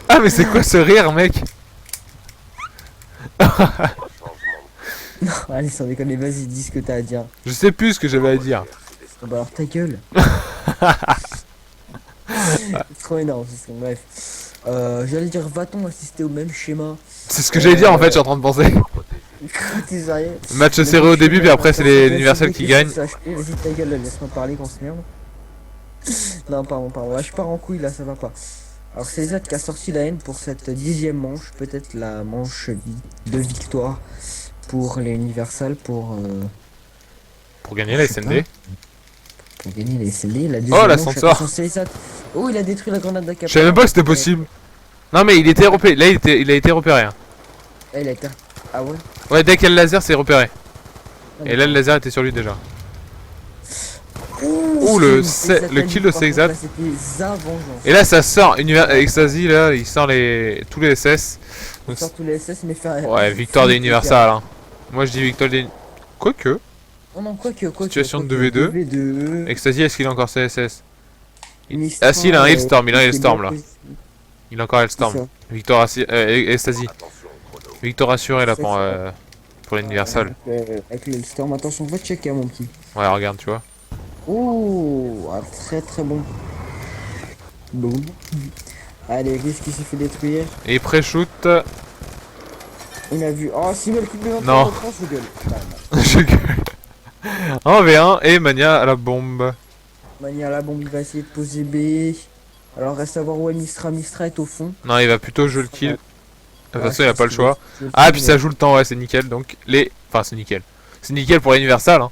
Ah, mais c'est quoi ce rire, mec? Non, allez, sans déconner, vas-y, dis ce que t'as à dire. Je sais plus ce que j'avais à dire. Oh, bah alors ta gueule. C'est trop énorme, c'est bref. J'allais dire, va-t-on assister au même schéma? C'est ce que j'allais dire en fait, je suis en train de penser. T'es sérieux? Match serré au début, puis après c'est les Universal qui gagnent. Vas-y ta gueule, laisse-moi parler qu'on se merde. Non, pardon. Là, je pars en couille, là, ça va pas. Alors, c'est Zad qui a sorti la haine pour cette 10e manche. Peut-être la manche de victoire pour les Universal pour gagner la SND. Pour gagner les SND. La Oh, l'ascenseur. Oh, il a détruit la grenade d'acapella. Je savais même pas que c'était possible. Non, mais il était repéré. Là, il a été repéré. Hein. Ah, il a été... Ah ouais? Ouais, dès qu'il y a le laser, c'est repéré. Et là, le laser était sur lui déjà. Ouh, le kill de Sexat. Et là, ça sort. Ecstasy, là, il sort tous les SS. Il sort tous les SS, mais fait... Ouais, victoire des Universal. Hein. Moi, je dis victoire des... Quoique. Oh non, quoique. Situation de 2v2. Ecstasy, est-ce qu'il a encore ses SS? Mistral, Ah si, il a un Hailstorm, il a un Hailstorm là. Il a encore Hailstorm. ça. Victoire Ecstasy. Victoire assurée là pour l'Universal. Avec le Storm, attention, va checker mon petit. Ouais, regarde, tu vois. Oh, un très très bon. Boum. Allez, Risk qui s'est fait détruire. Et pré-shoot. On a vu. Oh, si mal coup de 23, Non. je gueule. Je gueule. 1v1 et Mania à la bombe. Mania la bombe, il va essayer de poser B. Alors reste à voir où est Mistra. Mistra est au fond. Non, il va plutôt jouer le kill. De toute façon, il a pas le je choix. pense Ah, puis ça joue le temps, ouais, c'est nickel. Donc, Enfin, c'est nickel. C'est nickel pour l'Universal. Hein.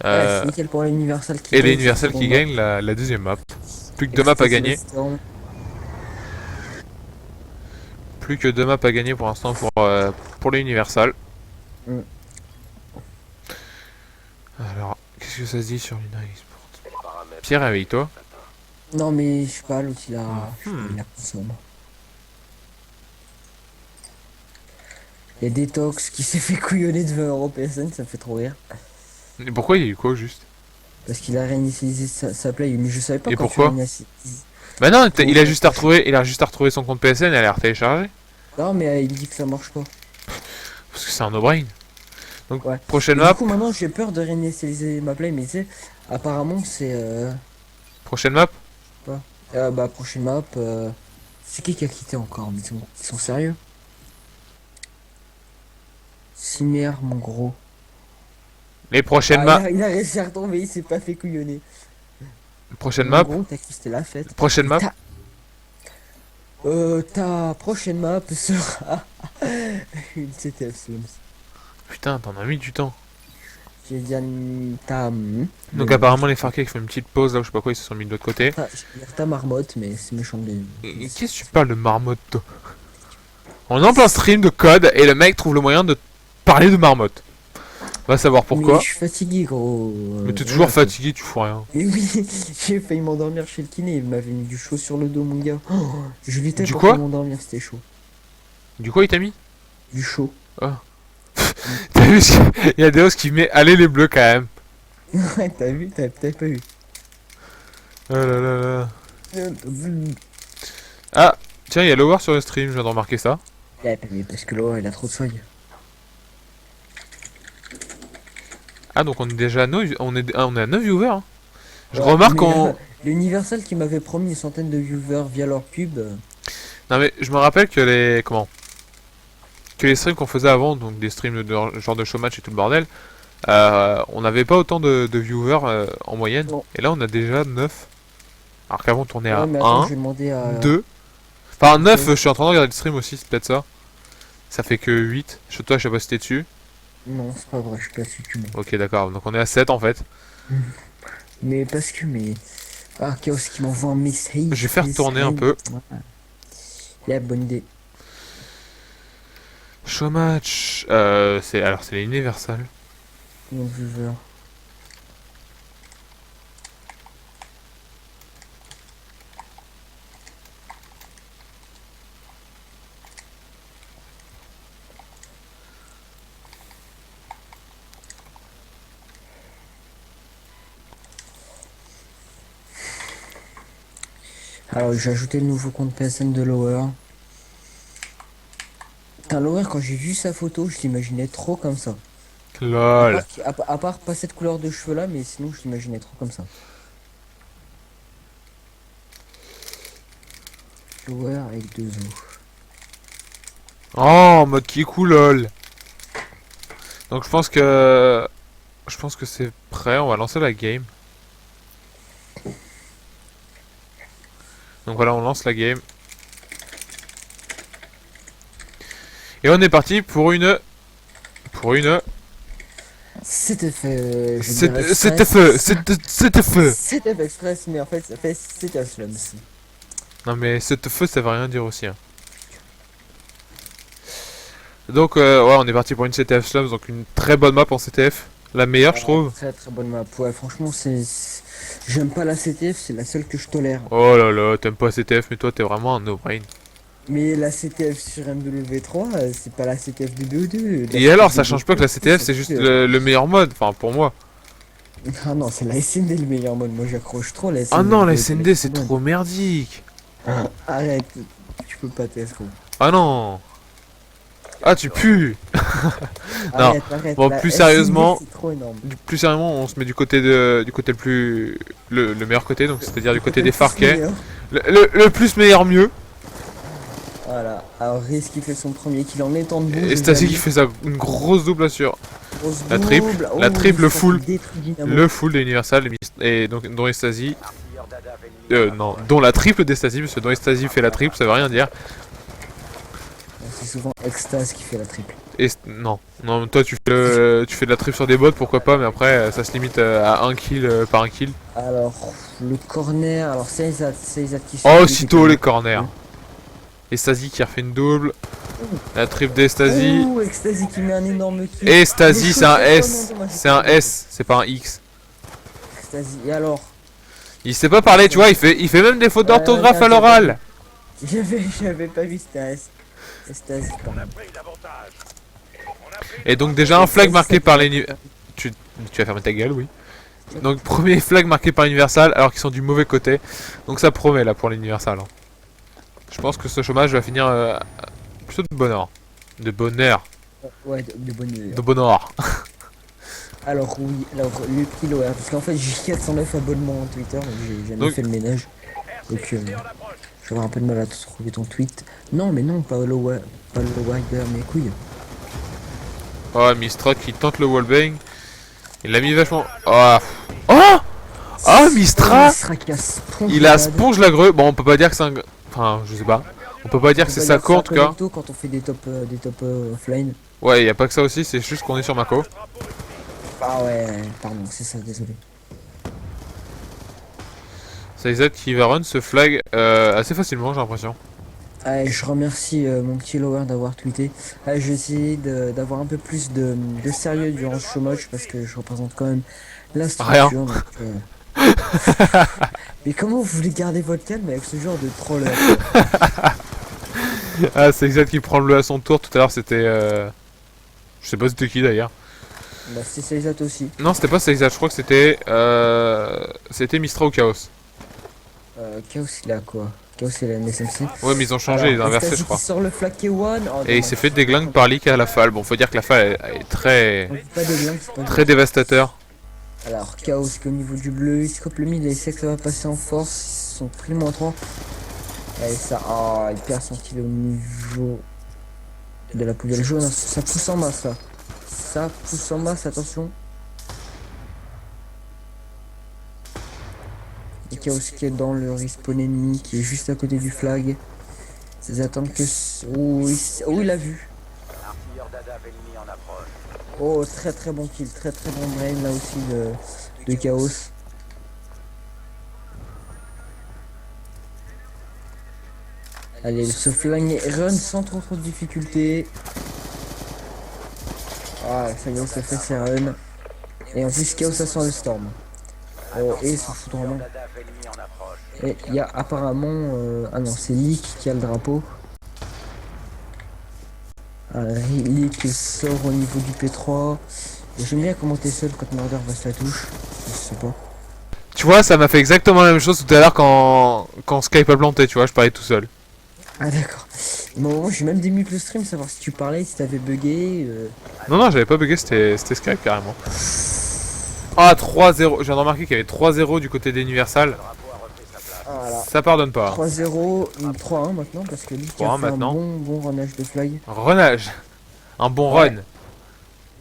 Ouais, c'est nickel pour l'Universal qui Et gagne, l'Universal c'est qui bon. gagne la deuxième map. Plus que 2 maps à gagner. Plus que 2 maps à gagner pour l'instant pour les Universal. Mm. Alors, qu'est-ce que ça se dit sur Luna Esport? Pierre, réveille-toi. Non mais je sais pas, l'autre il a... il a consomme. Il y a Detox qui s'est fait couillonner devant EuroPSN, ça me fait trop rire. Et pourquoi il y a eu quoi juste? Parce qu'il a réinitialisé sa play, mais je savais pas Et quand pourquoi tu réinitialises. Bah non, il a juste à retrouver son compte PSN et à la retélécharger. Non mais il dit que ça marche pas. Parce que c'est un no-brain. Donc, Ouais. prochaine Et map. du coup maintenant j'ai peur de réinitialiser ma play, mais tu sais, apparemment c'est... Prochaine map. bah prochaine map... C'est qui a quitté encore? Mais ils sont sérieux? Cimer, mon gros. Les prochaines Ah, maps. il a réussi à retomber, il s'est pas fait couillonner. Prochaine Mon map. gros, t'as cru que c'était la fête. Prochaine map. Ta prochaine map sera une CTF Slums. Putain, t'en as mis du temps. J'ai dit ta... Donc apparemment les Far Cry font une petite pause là, je sais pas quoi, ils se sont mis de l'autre côté. Ta marmotte, mais c'est méchant de... Qu'est-ce que tu parles de marmotte toi? On est en plein stream de code et le mec trouve le moyen de parler de marmotte. Va savoir pourquoi. Mais je suis fatigué gros. Mais t'es toujours fatigué, tu fous rien. Mais oui, j'ai failli m'endormir chez le kiné, il m'avait mis du chaud sur le dos mon gars. Oh, je luttais Du pour quoi pas m'endormir, c'était chaud. Du quoi il t'a mis? Du chaud. T'as vu il y a Deos qui met aller les bleus quand même. Ouais, t'as vu, t'as peut-être pas vu. Oh là là là. Ah, tiens, il y a Lower sur le stream, je viens de remarquer ça. Ouais, mais parce que Lower il a trop de feuilles. Ah, donc on est déjà à 9, on est à 9 viewers. Hein. Je Ouais, remarque mais qu'on... l'Universal qui m'avait promis une centaine de viewers via leur pub. Non mais je me rappelle que les... Comment? Que les streams qu'on faisait avant, donc des streams de genre de showmatch et tout le bordel, on n'avait pas autant de viewers en moyenne. Non. Et là on a déjà 9. Alors qu'avant on tournait Ouais, à mais attends, 1, je vais demander à. 2. Enfin 9, Ok. je suis en train de regarder le stream aussi, c'est peut-être ça. Ça fait que 8. Toi, je sais pas si t'es dessus. Non, c'est pas vrai, je suis pas sûr que Ok, d'accord. Donc on est à 7 en fait. mais parce que, mais. Ah, Chaos qui m'envoie un message. Je vais faire tourner un peu. Yeah, bonne idée. Showmatch. Alors c'est les Universal. Non, viewer. Alors, j'ai ajouté le nouveau compte PSN de Lower. Putain, Lower, quand j'ai vu sa photo, je l'imaginais trop comme ça. LOL. À part pas cette couleur de cheveux là, mais sinon, je l'imaginais trop comme ça. Lower avec 2 O. Oh, en mode qui est cool, lol. Donc je pense que... Je pense que c'est prêt, on va lancer la game. Donc voilà, on lance la game. Et on est parti pour une... C'était fait. C'était feu, c'était feu. C'était fait express, mais en fait, ça fait c'était slums. Non mais cette feu, ça veut rien dire aussi. Hein. Donc ouais, on est parti pour une CTF Slums, donc une très bonne map en CTF. La meilleure, je trouve. Très très bonne map. Ouais, franchement, j'aime pas la CTF, c'est la seule que je tolère. Oh là là, t'aimes pas CTF, mais toi t'es vraiment un no-brain. Mais la CTF sur MW3, c'est pas la CTF de BO2. Et alors, ça change pas que la CTF, c'est juste le meilleur mode, enfin pour moi. Ah non, c'est la SND le meilleur mode. Moi, j'accroche trop la SND. Ah non, la BO2, SND elle est c'est bonne. trop merdique. Arrête, tu peux pas t'escroc. Ah non. Ah tu pues. Non. Arrête. Bon, la plus SND, sérieusement, c'est trop énorme. Plus sérieusement, on se met du côté le plus... Le meilleur côté, donc c'est-à-dire du côté des Farkais. Meilleur. Le plus meilleur mieux. Voilà, alors Riz qui fait son premier kill en étant debout. Et Stasi qui fait ça, une grosse double sur la triple, la triple full, le full des Universal et donc dont Stasi, non, dont la triple des Stasi, parce que dont Stasi fait la triple, ça veut rien dire. C'est souvent Extase qui fait la triple. Et non, toi tu fais de la triple sur des bots, pourquoi pas, mais après ça se limite à un kill par un kill. Alors, le corner, alors c'est Izat qui Oh, aussitôt les corners. Et Stasi qui refait une double. La triple d'Estasi. Ouh, Extase qui met un énorme kill. Et Stasi, c'est un S. C'est un S, c'est pas un X. Extase, et alors Il sait pas parler, tu vois, il fait même des fautes d'orthographe à l'oral. J'avais pas vu c'était un S. Extase, pardon. Et donc déjà un flag marqué par les... Tu vas fermer ta gueule, oui. Donc premier flag marqué par Universal alors qu'ils sont du mauvais côté. Donc ça promet là pour l'Universal. Hein. Je pense que ce chômage va finir plutôt de bonheur. De bonheur. Ouais, de bonne De bonheur. Alors oui, alors le kilo, parce qu'en fait j'ai 409 abonnements en Twitter, donc j'ai jamais Donc- fait le ménage. Donc je vais avoir un peu de mal à trouver ton tweet. Non mais non, pas le Wider, mes couilles. Oh, Mistra qui tente le wallbang. Il l'a mis vachement... Oh, oh, oh Mistra Qui a sponge Il a malade. sponge la greu. Bon, on peut pas dire que c'est un... Enfin, je sais pas. On peut pas dire que c'est sa co en tout cas. Connecto quand on fait des top offline. Ouais, y a pas que ça aussi, c'est juste qu'on est sur Mako. Ah ouais, pardon, c'est ça, désolé. C'est Z qui va run ce flag assez facilement, j'ai l'impression. Je remercie mon petit Lower d'avoir tweeté. Je vais essayer d'avoir un peu plus de sérieux durant ce chômage parce que je représente quand même la Rien. structure. Donc, Mais comment vous voulez garder votre calme avec ce genre de troller? Ah, c'est Z qui prend le bleu à son tour. Tout à l'heure, c'était... Je sais pas c'était qui d'ailleurs. Bah c'est Seizat aussi. Non, c'était pas Seizat, je crois que c'était... C'était Mistra ou Chaos. Chaos il a quoi? Chaos c'est la NSMC. Ouais, mais ils ont changé, ils ont inversé, Ecstasy je crois. qui sort le Flak K1. Oh, Et il dommage. s'est fait déglingue par Leak à la falle. Bon, faut dire que la falle est très, On dit pas des blinks, c'est pas très dévastateur. Alors, Chaos qui est au niveau du bleu, il scope le mid, il sait que ça va passer en force, ils sont pris -3. Et ça, ah, il perd son kill au niveau de la poubelle jaune, ça pousse en masse là. Ça pousse en masse, attention. Et Chaos qui est dans le respawn ennemi, qui est juste à côté du flag. Ils attendent que... Oh, il a vu. L'artilleur d'Adaf ennemi en approche. Oh, très très bon kill, très très bon brain là aussi de Chaos. Allez, ce flingue run sans trop de difficulté. Ah, ça y est, ça fait ses runs. Et en plus, Chaos ça sent le storm. Oh, et son foudrement. D'Adaf ennemi en approche. Et il y a apparemment... Ah non, c'est Leak qui a le drapeau. Leak sort au niveau du P3. Et j'aime bien comment t'es seul quand Murder va se la touche. Je sais pas. Tu vois, ça m'a fait exactement la même chose tout à l'heure quand Skype a planté, tu vois, je parlais tout seul. Ah d'accord. Bon, moi j'ai même démute le stream, savoir si tu parlais, si t'avais bugué. Non, non, j'avais pas bugué, c'était Skype carrément. Ah, 3-0. Je viens de remarquer qu'il y avait 3-0 du côté d'Universal. Voilà. Ça pardonne pas. 3-0, 3-1 maintenant, parce que lui qui a 3-1 fait maintenant. un bon runage de flag. Renage. Un bon Ouais. run.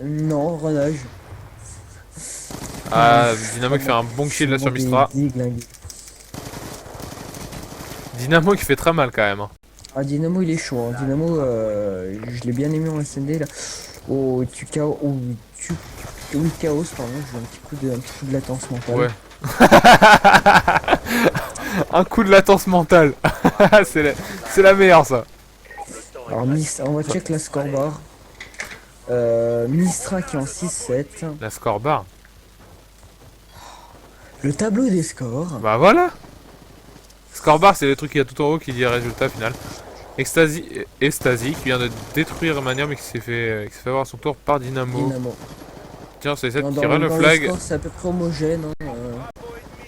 Non, runage. Ah, Dynamo qui fait un bon kill là sur Mistra. Dynamo qui fait très mal quand même. Hein. Ah, Dynamo il est chaud. Hein. Dynamo, je l'ai bien aimé en SND là. Oh, tu chaos. Oh, oui, chaos, pardon. J'ai un petit coup de latence mentale. Ouais. Un coup de latence mentale. C'est la meilleure ça. Alors, on va check la scorebar. Mistra qui est en 6-7. La scorebar. Le tableau des scores. Bah voilà. Scorebar, c'est le truc qui a tout en haut qui dit le résultat final. Ecstasy qui vient de détruire Manium mais qui s'est fait avoir à son tour par Dynamo. Tiens, c'est cette qui run le flag. C'est à peu près homogène. Hein,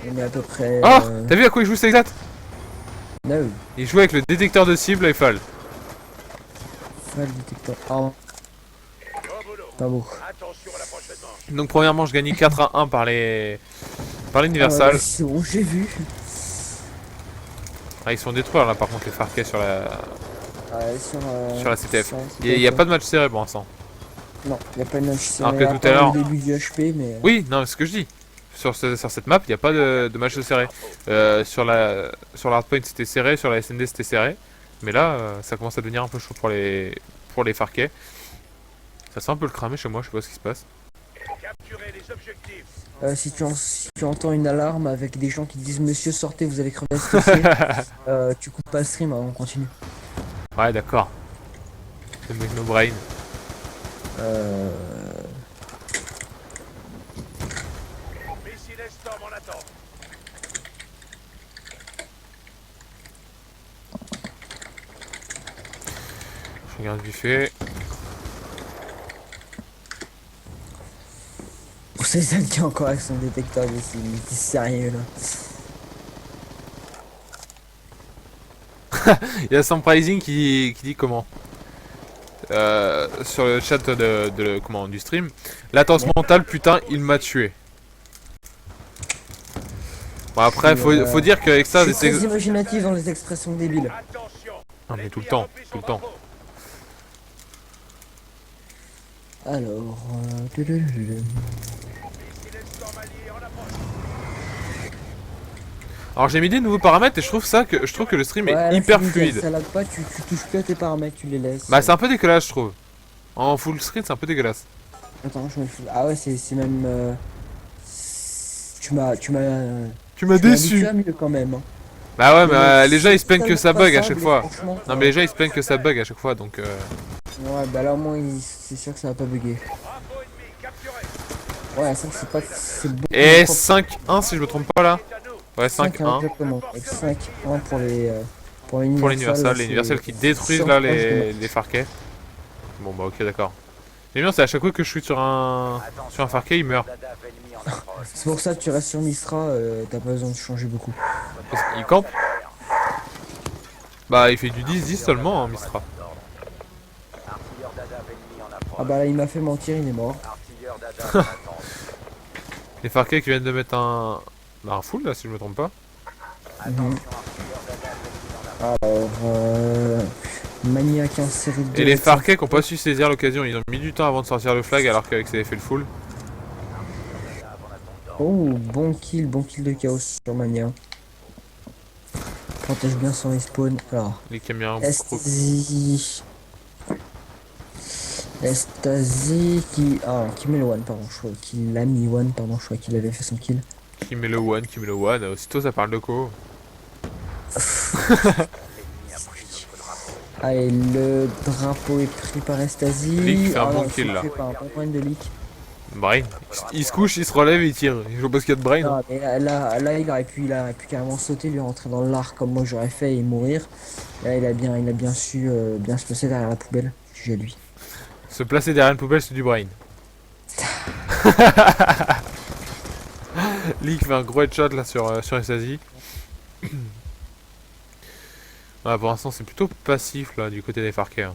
on est à peu près. Oh, t'as vu à quoi il joue cet exact? No. Il joue avec le détecteur de cible et fall. Fall détecteur. Ah. Pas beau. Attention à la prochaine manche. Donc premièrement, je gagnais 4-1 par l'Universal. Bah, c'est bon, j'ai vu. Ah, ils sont détruits là par contre les Farkais sur la sur la CTF. Il n'y a pas de match serré pour l'instant. Non, il n'y a pas de match serré. Alors que tout à l'heure. Au début du HP, mais. Oui, non, c'est ce que je dis. Sur cette map, il n'y a pas de match serré. Sur l'hardpoint c'était serré, sur la SND c'était serré. Mais là, ça commence à devenir un peu chaud pour les Farkais. Ça sent un peu le cramer chez moi, je sais pas ce qui se passe. Capturez les objectifs. Si tu entends une alarme avec des gens qui disent monsieur sortez vous avez crevé STC, tu coupes pas le stream, hein, on continue. Ouais d'accord. C'est no brain. Missile Storm en attente. Je regarde vite fait. Pour Cézanne qui est encore avec son détecteur ici, mais t'es sérieux là. Il y a Surprising qui dit comment sur le chat du stream. Latence mentale, putain, il m'a tué. Bon après, faut dire qu'avec ça, Je suis très imaginatif dans les expressions débiles. Attention. non mais tout le temps. Alors... Missile Storm allié en approche. Alors j'ai mis des nouveaux paramètres et je trouve que le stream est hyper fluide. Ça lag pas, tu touches plus à tes paramètres, tu les laisses. Bah c'est un peu dégueulasse je trouve. En full screen c'est un peu dégueulasse. Attends, je me fous. Ah ouais, c'est même... Tu m'as déçu. mieux quand même. Hein. Bah ouais mais les gens ils se plaignent Ça que lag ça pas bug à ça, chaque mais fois. franchement, Non mais les gens ils se plaignent que ça bug à chaque fois donc Ouais, bah là au moins c'est sûr que ça va pas bugger. Bravo ennemi, capturé. Ouais, ça c'est pas... C'est beaucoup Et plus propre. 5-1 si je me trompe pas là. C'est à nous. Ouais 5-1 5-1 exactement. Avec 5-1 pour les... pour l'Universal. Les Universal qui détruisent là les Farkais. Bon bah ok d'accord. Mais bien c'est à chaque fois que je suis sur un Farkais il meurt. D'Adaf ennemi en approche. C'est pour ça que tu restes sur Mistra, t'as pas besoin de changer beaucoup. Il campe. Bah, il fait du 10-10 seulement, hein, Mistra. Artilleur Dada ennemi en approche. Ah bah là il m'a fait mentir, il est mort. Artilleur Dada en attente. Les Farkei qui viennent de mettre un... Bah, un full, là, si je me trompe pas. Mhm. Artilleur Dada ennemi en approche. Alors, Maniac en série 2. Et les Farkei qui ont pas su saisir l'occasion, ils ont mis du temps avant de sortir le flag alors qu'avec ça avait fait le full. Oh, bon kill de chaos sur Mania. Protège bien son respawn. Alors, Les camions. Estasi. Estasi qui. Ah, qui met le one, pardon. Je crois qu'il a mis one, pardon. Je crois qu'il avait fait son kill. Qui met le one, qui met le one. Aussitôt ça parle de quoi. Allez, le drapeau est pris par Estasi. Leak fait un bon non, kill, c'est là. fait par un bon point de leak. Brain. Il se couche, il se relève et il tire. Il joue parce qu'il y a de Brain. Hein. Non, mais là, il aurait pu carrément sauter, lui rentrer dans l'arc comme moi j'aurais fait et mourir. Là, il a bien su bien se placer derrière la poubelle. J'ai à lui. Se placer derrière une poubelle, c'est du Brain. Leak fait un gros headshot là sur Estasi. Ouais, pour l'instant, c'est plutôt passif là du côté des Farkei. Hein.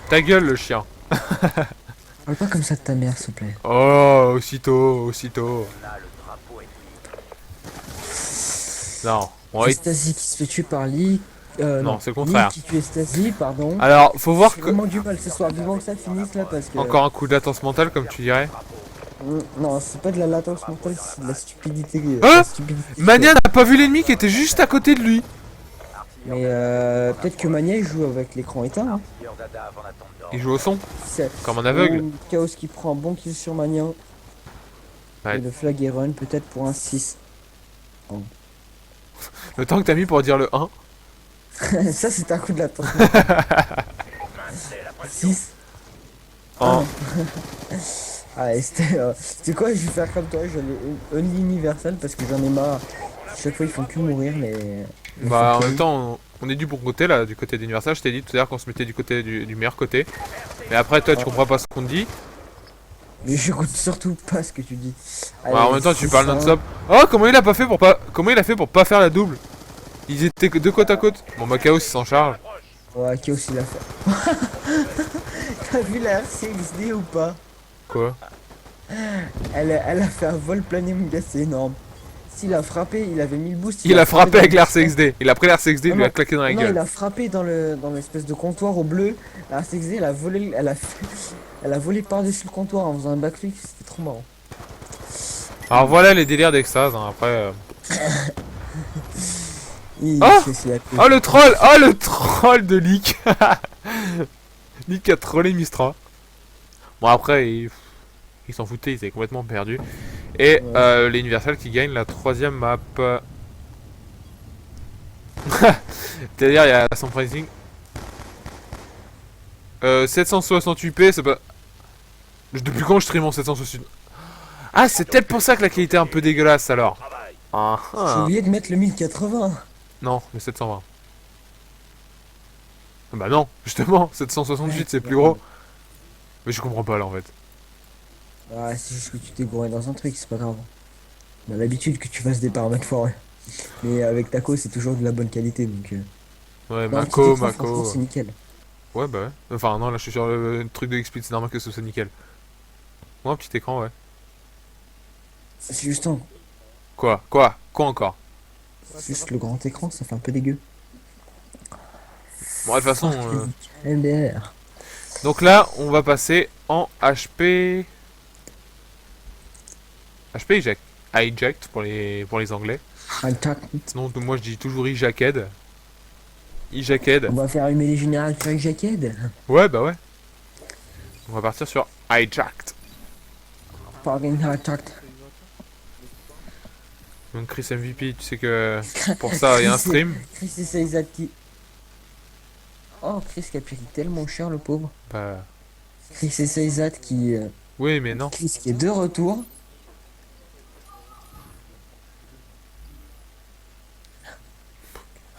Ta gueule, le chien. Parle pas comme ça de ta mère, s'il te plaît. Oh, aussitôt. Non. On va... Stasi qui se fait tuer par Lee. Non, c'est le contraire. Lee qui tue Stasi, pardon. Alors, faut voir J'ai que... vraiment du mal ce soir, vivant que ça finisse là parce que. Encore un coup de latence mentale, comme tu dirais. Non, c'est pas de la latence mentale, c'est de la stupidité. Hein Mania n'a pas vu l'ennemi qui était juste à côté de lui. Mais peut-être que Mania il joue avec l'écran éteint. Hein. Il joue au son, C'est comme un aveugle. Chaos qui prend un bon kill sur Mania. Ouais. Et le flag est run peut-être pour un 6. Le temps que t'as mis pour dire le 1. Ça c'est un coup de latence. 6. En... Ah, c'était quoi, je vais faire comme toi, j'allais only universal parce que j'en ai marre. Chaque fois ils font que mourir les Bah en Farkei. même temps, on est du bon côté là, du côté d'Universal. Je t'ai dit tout à l'heure qu'on se mettait du côté du meilleur côté. Mais après toi tu comprends pas ce qu'on te dit. Mais j'écoute surtout pas ce que tu dis. Ouais, en même temps tu parles non-stop. Oh comment il a pas fait pour pas. Comment il a fait pour pas faire la double? Ils étaient de côte à côte. Bon bah Chaos il s'en charge. Ouais, Chaos il a fait. T'as vu la RCXD ou pas? Quoi? Elle a fait un vol plané mon gars, c'est énorme. S'il a frappé, il avait mis le boost. Il a frappé avec dans- l'RCXD. Il a pris l'RCXD, il lui a Non, claqué dans la non, gueule. il a frappé dans l'espèce de comptoir au bleu. La RCXD, elle a volé par-dessus le comptoir en faisant un backflip, c'était trop marrant. Alors voilà les délires d'extase. Hein. Après. Il Oh fait ses AP. Oh le troll! Oh le troll de Leak! Leak a trollé Mistra. Bon après il s'en foutait, il s'est complètement perdu. Et Ouais. les Universal qui gagnent la 3ème map. C'est-à-dire il y a son pricing. 768p, c'est pas... Depuis quand je stream en 768? Ah c'est peut-être pour ça que la qualité est un peu dégueulasse alors. Ah, J'ai ah. oublié de mettre le 1080. Non, mais 720. Bah non, justement, 768 c'est plus gros. Mais je comprends pas là en fait. Ouais, c'est juste que tu t'es gouré dans un truc, c'est pas grave. On a l'habitude que tu fasses des paramètres foireux. Mais avec Taco, c'est toujours de la bonne qualité donc. Ouais, Non, Mako, petit écran, franchement, Mako. c'est nickel. Ouais, bah ouais. Enfin, non, là je suis sur le truc de XSplit, c'est normal que ce soit nickel. Ouais, un petit écran, ouais. C'est juste, Quoi encore? c'est juste le grand écran, ça fait un peu dégueu. Bon, de toute façon. MDR. Donc là, on va passer en HP. HP eject. Eject pour les anglais. Sinon, moi je dis toujours Ejacked. Ejacked. On va faire une mêlée générale avec Jacked. Ouais, bah ouais. On va partir sur Hijacked. Parking attacked. Donc Chris MVP, tu sais que pour ça il y a un stream. Chris et Saizat qui. Oh, Chris qui a pris tellement cher, le pauvre. Bah. Chris et Saizat qui. Oui, mais non. Chris qui est de retour.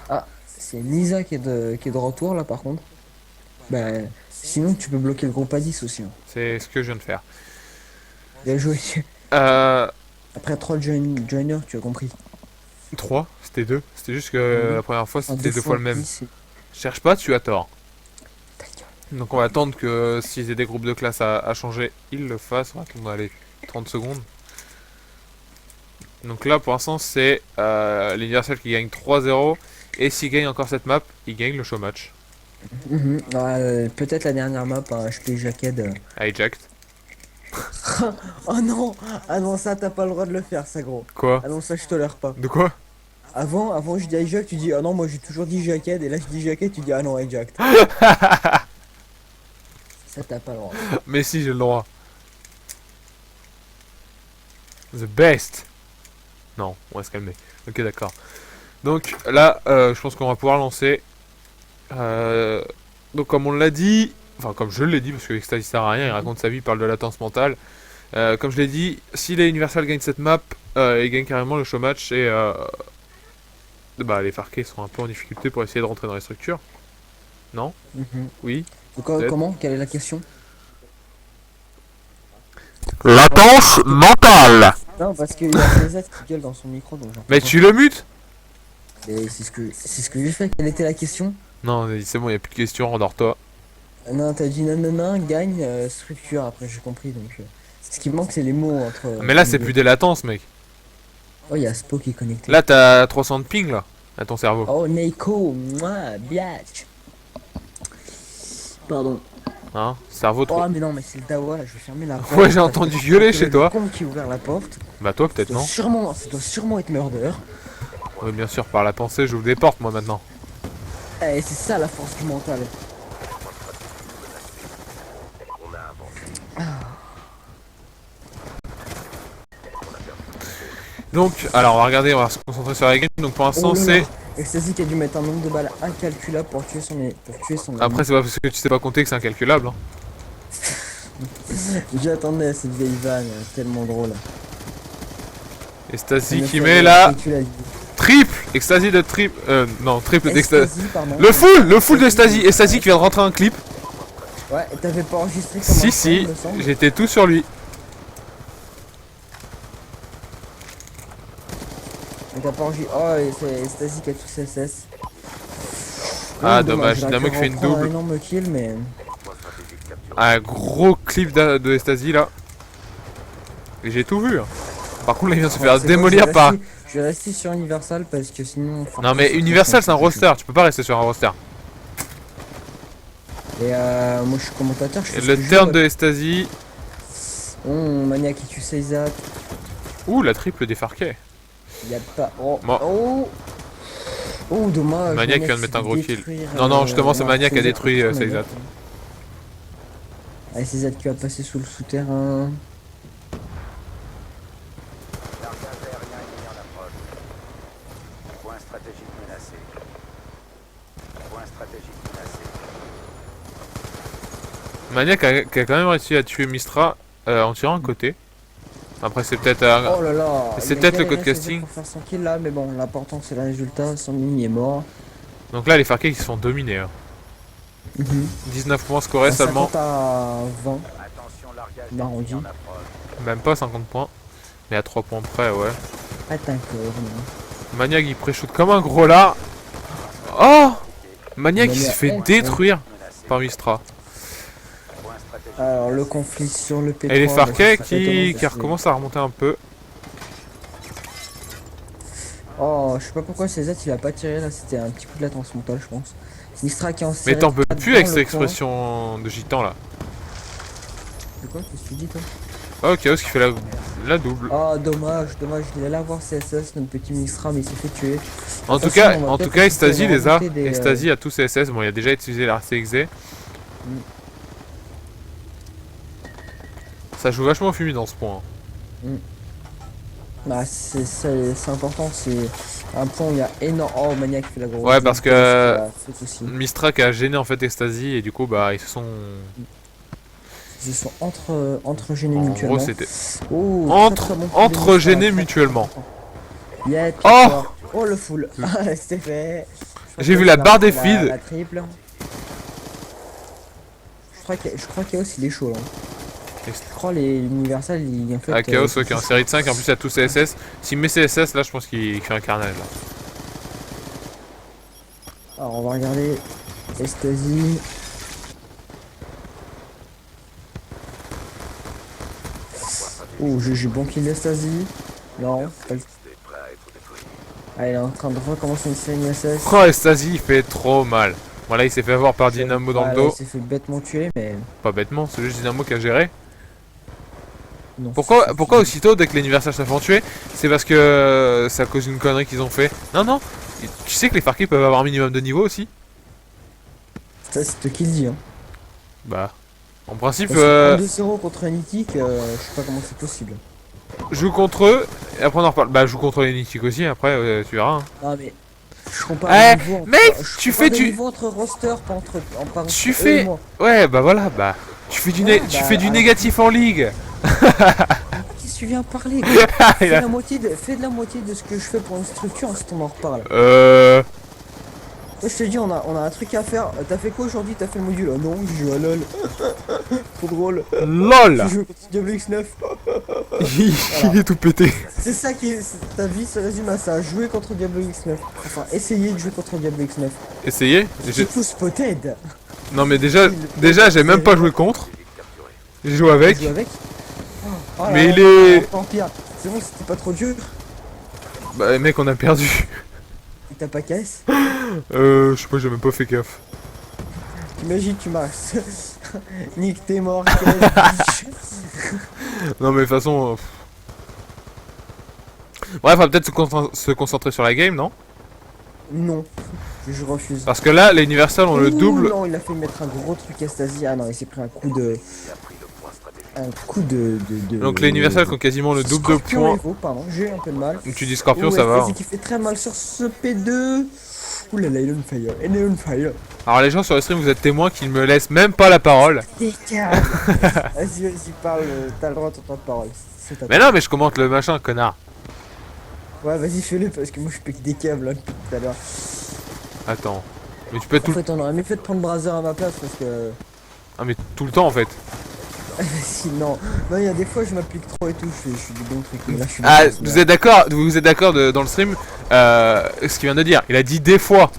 Ah, c'est Nisa qui est de retour là par contre. Bah, sinon tu peux bloquer le groupe à 10 aussi. Hein. C'est ce que je viens de faire. Bien joué. Euh. Après troll joiner, tu as compris. 3, c'était 2. C'était juste que Oui. la première fois En c'était deux fois le même. 10, Cherche pas, tu as tort. ta gueule. Donc on va attendre que s'ils aient des groupes de classe à changer, ils le fassent. On va attendre allez, 30 secondes. Donc là pour l'instant c'est l'Universal qui gagne 3-0. Et s'il gagne encore cette map, il gagne le show match. Peut-être la dernière map, un HP Jacked. Hijacked. Oh non! Ah non, ça t'as pas le droit de le faire, ça gros. Quoi? Ah non, ça je tolère pas. De quoi? Avant je dis hijack, tu dis ah non, moi j'ai toujours dit Jacked, et là je dis Jacked, tu dis ah non, hijacked. Ça t'as pas le droit. Mais si j'ai le droit. The best. Non, on va se calmer. Ok d'accord. Donc là je pense qu'on va pouvoir lancer. Donc comme on l'a dit, enfin comme je l'ai dit parce que Ecstasy sert à rien, il raconte sa vie, il parle de latence mentale. Comme je l'ai dit, si les Universal gagnent cette map, ils gagnent carrément le show match et bah, les Farkey seront un peu en difficulté pour essayer de rentrer dans les structures. Non? Oui? Peut-être. Comment? Quelle est la question? Latence mentale! Non, parce qu'il y a CZ qui gueule dans son micro, donc j'entends Mais pas. tu le mutes? Et c'est ce que j'ai fait. Quelle était la question? Non, c'est bon, il n'y a plus de questions, rendors-toi. Non, t'as dit nanana, gagne, structure, après j'ai compris, donc... Ce qui me manque, c'est les mots entre... Mais là, c'est plus des latences, mec. Oh, il y a Spo qui est connecté. Là, t'as 300 de ping, là, à ton cerveau. Oh, Neko, moi, biatch. Pardon. Hein? Cerveau trop. Oh, mais non, mais c'est le Dawa, là, je vais fermer la porte. Ouais, j'ai entendu gueuler chez toi. Con qui a ouvert la porte. Bah toi, peut-être, non? Ça doit sûrement être murder. Oui, bien sûr, par la pensée, j'ouvre des portes, moi, maintenant. Eh, c'est ça la force du mental. Donc, alors, on va regarder, on va se concentrer sur la game. Donc, pour l'instant, c'est... Ecstasy qui a dû mettre un nombre de balles incalculable pour tuer son Après, c'est pas parce que tu sais pas compter que c'est incalculable. Hein. J'attendais à cette vieille vanne, tellement drôle. Et Stasy qui met la triple Ecstasy de triple. Non, triple d'Ecstasy. Le full de Stasy. Et Stasy qui vient de rentrer un clip. Ouais, t'avais pas enregistré comme Si, j'étais tout sur lui. Mais t'as pas enregistré. Oh, et c'est Stasy qui a tous ses SS. Ah, dommage, Dynamo qui fait une double. Un énorme kill, mais. Un gros clip de Stasy là. Et j'ai tout vu. Hein. Par contre, là, il vient de se faire démolir par. Je vais rester sur Universal parce que sinon. Non, mais Universal, c'est un roster. Tu peux pas rester sur un roster. Et moi, je suis commentateur. Je et le turn de Stasy. Oh, Maniac qui tue Seizat. Ouh, la triple des Farkey. Y'a pas. Oh, bon. Oh, dommage. Maniac vient de mettre un gros kill. Non, justement, c'est Maniac qui a détruit Seizat. Allez, Seizat qui va passer sous le souterrain. Maniac a quand même réussi à tuer Mistra en tirant un côté. Après c'est peut-être oh là là, c'est peut-être le code casting. Pour faire son kill là, mais bon, l'important c'est le résultat. Son mini est mort. Donc là les Farkey qui se font dominer. Hein. 19 points scorés seulement. 50 à 20. M'arrondis. Même pas 50 points. Mais à 3 points près, ouais. Attends, Maniac il pré-shoot comme un gros là. Oh, Maniac qui se fait détruire par Mistra. Alors le conflit sur le P3. Et les Farkey qui recommencent à remonter un peu. Oh, je sais pas pourquoi CZ il a pas tiré là, c'était un petit coup de latence mentale, je pense. Mistra qui en Mais t'en peux plus avec cette expression de gitan là. De quoi? Qu'est-ce que tu dis toi? Oh, Chaos qui fait la double. Oh, dommage, il allait avoir CSS, notre petit Mistra, mais il s'est fait tuer. En tout cas, Ecstasy les a. Ecstasy a tous ses SS. Bon, il a déjà utilisé la RCXZ. Ça joue vachement fumé dans ce point. Bah, c'est important, c'est un point où il y a énorme. Oh, Maniac fait la grosse. Ouais, parce que Mistra qui a gêné en fait Ecstasy et du coup, bah, ils se sont entre gênés mutuellement. En gros, c'était entre gênés mutuellement. Yeah, oh, oh le full. C'était fait. J'ai vu la barre des feeds. La triple. Je crois qu'il y a aussi les chauds là. Je crois l'Universal, il en fait. Ah, Chaos, ok, en série de 5, en plus il y a tous ses SS. S'il met ses SS, là je pense qu'il fait un carnage. Là. Alors on va regarder Estasi. Oh, j'ai bon kill d'Estasi. Non, pas le... Ah, il est en train de recommencer une série SS. Oh, Estasi, il fait trop mal. Voilà, il s'est fait avoir par Dynamo dans le dos. Il s'est fait bêtement tuer, mais. Pas bêtement, c'est juste Dynamo qui a géré. Non, Pourquoi aussitôt, dès que l'Universal se font tuer, c'est parce que c'est à cause d'une connerie qu'ils ont fait. Non, non, tu sais que les Farkey peuvent avoir un minimum de niveau aussi. Ça, c'est toi qui le dis, hein. Bah, en principe, 2-0 contre un Nitic, je sais pas comment c'est possible. joue contre eux, et après on en reparle. Bah, joue contre les Nitic aussi, après, tu verras. Hein. Ah, mais. Je compare Eh, le niveau entre, mec, je tu compare fais le du. niveau entre roster, pas entre. Pas entre Tu eux et fais. moi. Ouais, bah voilà, bah. Tu fais du, Ouais, tu bah, fais du alors- négatif en ligue. Qu'est-ce que tu viens parler? Il Fais a- la moitié de la moitié de ce que je fais pour une structure, ensuite on en reparle. Euh. Moi je te dis, on a un truc à faire. T'as fait quoi aujourd'hui? T'as fait le module? Non, je joue à LOL. Trop drôle. LOL. Je joue contre Diablo X9. Il est tout pété. C'est ça qui est. Ta vie se résume à ça. Jouer contre Diablo X9. Enfin, essayer de jouer contre Diablo X9. Essayez. J'ai tout spotted. Non, mais déjà j'ai même pas joué contre. J'ai joué avec. Tu joues avec? Oh là Mais là, il est. encore pire. C'est bon, c'était pas trop dur. Bah, mec, on a perdu. Et t'as pas caisse? Je sais pas, j'ai même pas fait gaffe. Imagine, tu marches. Nick, t'es mort. Bitch. Non, mais de toute façon. Bref, on va peut-être se concentrer sur la game, non? Non, je refuse. Parce que là, les Universal ont le Ouh, double. Non, il a fait mettre un gros truc à Stasi. Ah non, il s'est pris un coup de. Donc, les Universal qui ont quasiment le double de Scorpion points. Evo, pardon, j'ai eu un peu de mal. Tu dis Scorpion, Ouh, ça va. Stasi qui fait très mal sur ce P2. Ouh là là, il est on fire. Il est on fire. Alors, les gens sur le stream, vous êtes témoins qu'ils ne me laissent même pas la parole. Décale. Vas-y, parle. T'as le droit de ton temps de parole. C'est ta Mais non, mais je commente le machin, connard. Ouais, vas-y, fais-le parce que moi je pique des câbles là, depuis tout à l'heure. Attends. Mais tu peux En tout. fait, on aurait mieux fait de prendre Brazer à ma place parce que. Ah, mais tout le temps en fait. Si, non, il y a des fois je m'applique trop et tout, je suis du bon truc. Mais là, je suis Ah, bon, vous êtes d'accord? Vous êtes d'accord dans le stream ce qu'il vient de dire? Il a dit des fois.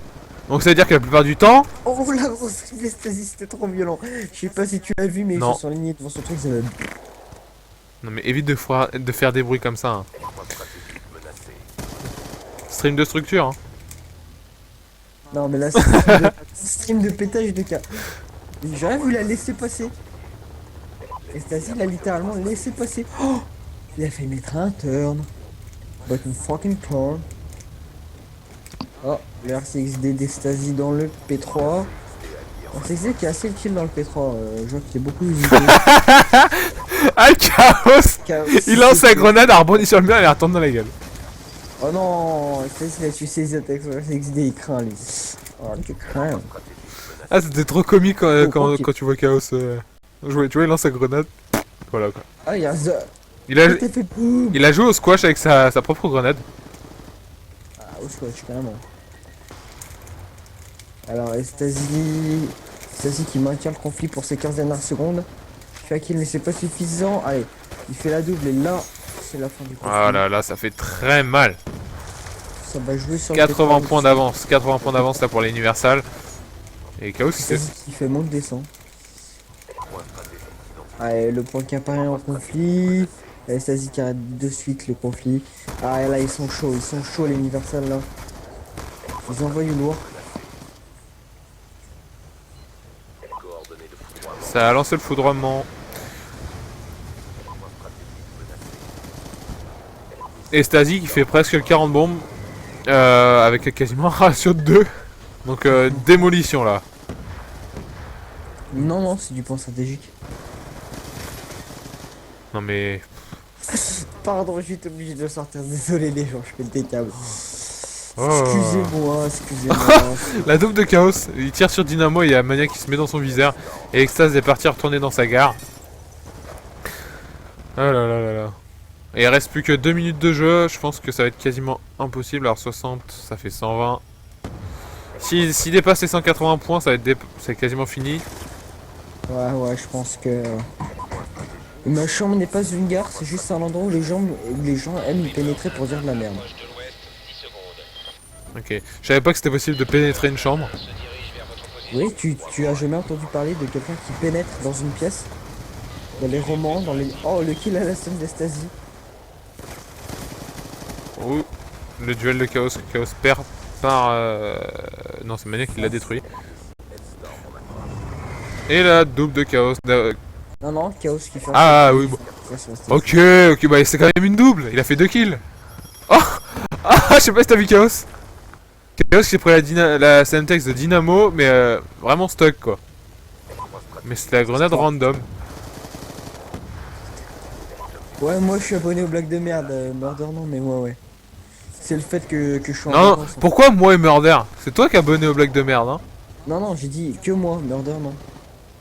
Donc ça veut dire que la plupart du temps. Oh la grosse anesthésie, c'était trop violent. Je sais pas si tu l'as vu, mais Non. ils se sont alignés devant son truc, ça va. Non mais évite de faire des bruits comme ça. Hein. Stream de structure. Hein. Non, mais là, c'est stream de pétage de cas. J'aurais voulu la laisser passer. Et Stasi l'a littéralement laissé passer. Oh, il a fait mettre un turn. But a fucking turn. Oh, le RCXD d'Estasi dans le P3. RCXD qui a assez utile dans le P3. Je vois qu'il est beaucoup usité. Ah, Chaos! Chaos. Il lance sa grenade, elle rebondit sur le mur et elle retourne dans la gueule. Oh non, Stasi il a tué ses attaques sur RCXD, il craint lui. Oh, tu crains. Ah, c'était trop comique quand ok. tu vois Chaos jouer. Tu vois, il lance sa grenade. Voilà quoi. Ah, il y a The. Il T'as fait boum. a joué au squash avec sa propre grenade. Ah, au squash, carrément. Alors, Stasi qui maintient le conflit pour ses 15 dernières secondes. Fait kill, mais c'est pas suffisant. Allez, il fait la double et là, c'est la fin du conflit. Ah là là, ça fait très mal. Ça va jouer sur 80 le points d'avance. 80 points d'avance là pour l'Universal. Et Chaos, il s'est. Stasi qui fait monte descend. Allez, le point qui apparaît en conflit. Allez, Stasi qui arrête de suite le conflit. Ah, et là, ils sont chauds les Universal là. Ils envoient du lourd. Ça a lancé le foudroiement. Et Stasi qui fait presque 40 bombes. Avec quasiment un ratio de 2. Donc démolition là. Non, non, c'est du point stratégique. Non mais. Pardon, je suis obligé de le sortir. Désolé les gens, je pète des câbles. Oh. Excusez-moi, excusez-moi. La double de Chaos, il tire sur Dynamo et il y a Mania qui se met dans son viseur. Et Extase est parti retourner dans sa gare. Oh là là là là. Et il reste plus que 2 minutes de jeu, je pense que ça va être quasiment impossible. Alors 60, ça fait 120. S'il dépasse les 180 points, ça va être c'est quasiment fini. Ouais, je pense que... Ma chambre n'est pas une gare, c'est juste un endroit où les gens aiment y pénétrer pour dire de la merde. Ok. Je savais pas que c'était possible de pénétrer une chambre. Oui, tu as jamais entendu parler de quelqu'un qui pénètre dans une pièce? Dans les romans, dans les... Oh, le kill à la scène d'Estasie. Ouh. Le duel de Chaos. Chaos perd par... Non, c'est Mania qui l'a détruit. Et la double de Chaos. Non, non, Chaos qui fait... Ah oui, bon. Ok, ok, bah c'est quand même une double. Il a fait 2 kills. Oh ah, je sais pas si t'as vu Chaos. Chaos qui a pris la Semtex de Dynamo, mais vraiment stuck quoi. Mais c'était la grenade random. Ouais, moi je suis abonné aux blagues de merde. Murder, non, mais moi, ouais. C'est le fait que je suis en Non, vacances, en pourquoi moi et Murder? C'est toi qui as abonné aux blagues de merde, hein? fait. Non, non, j'ai dit que moi, Murder, non.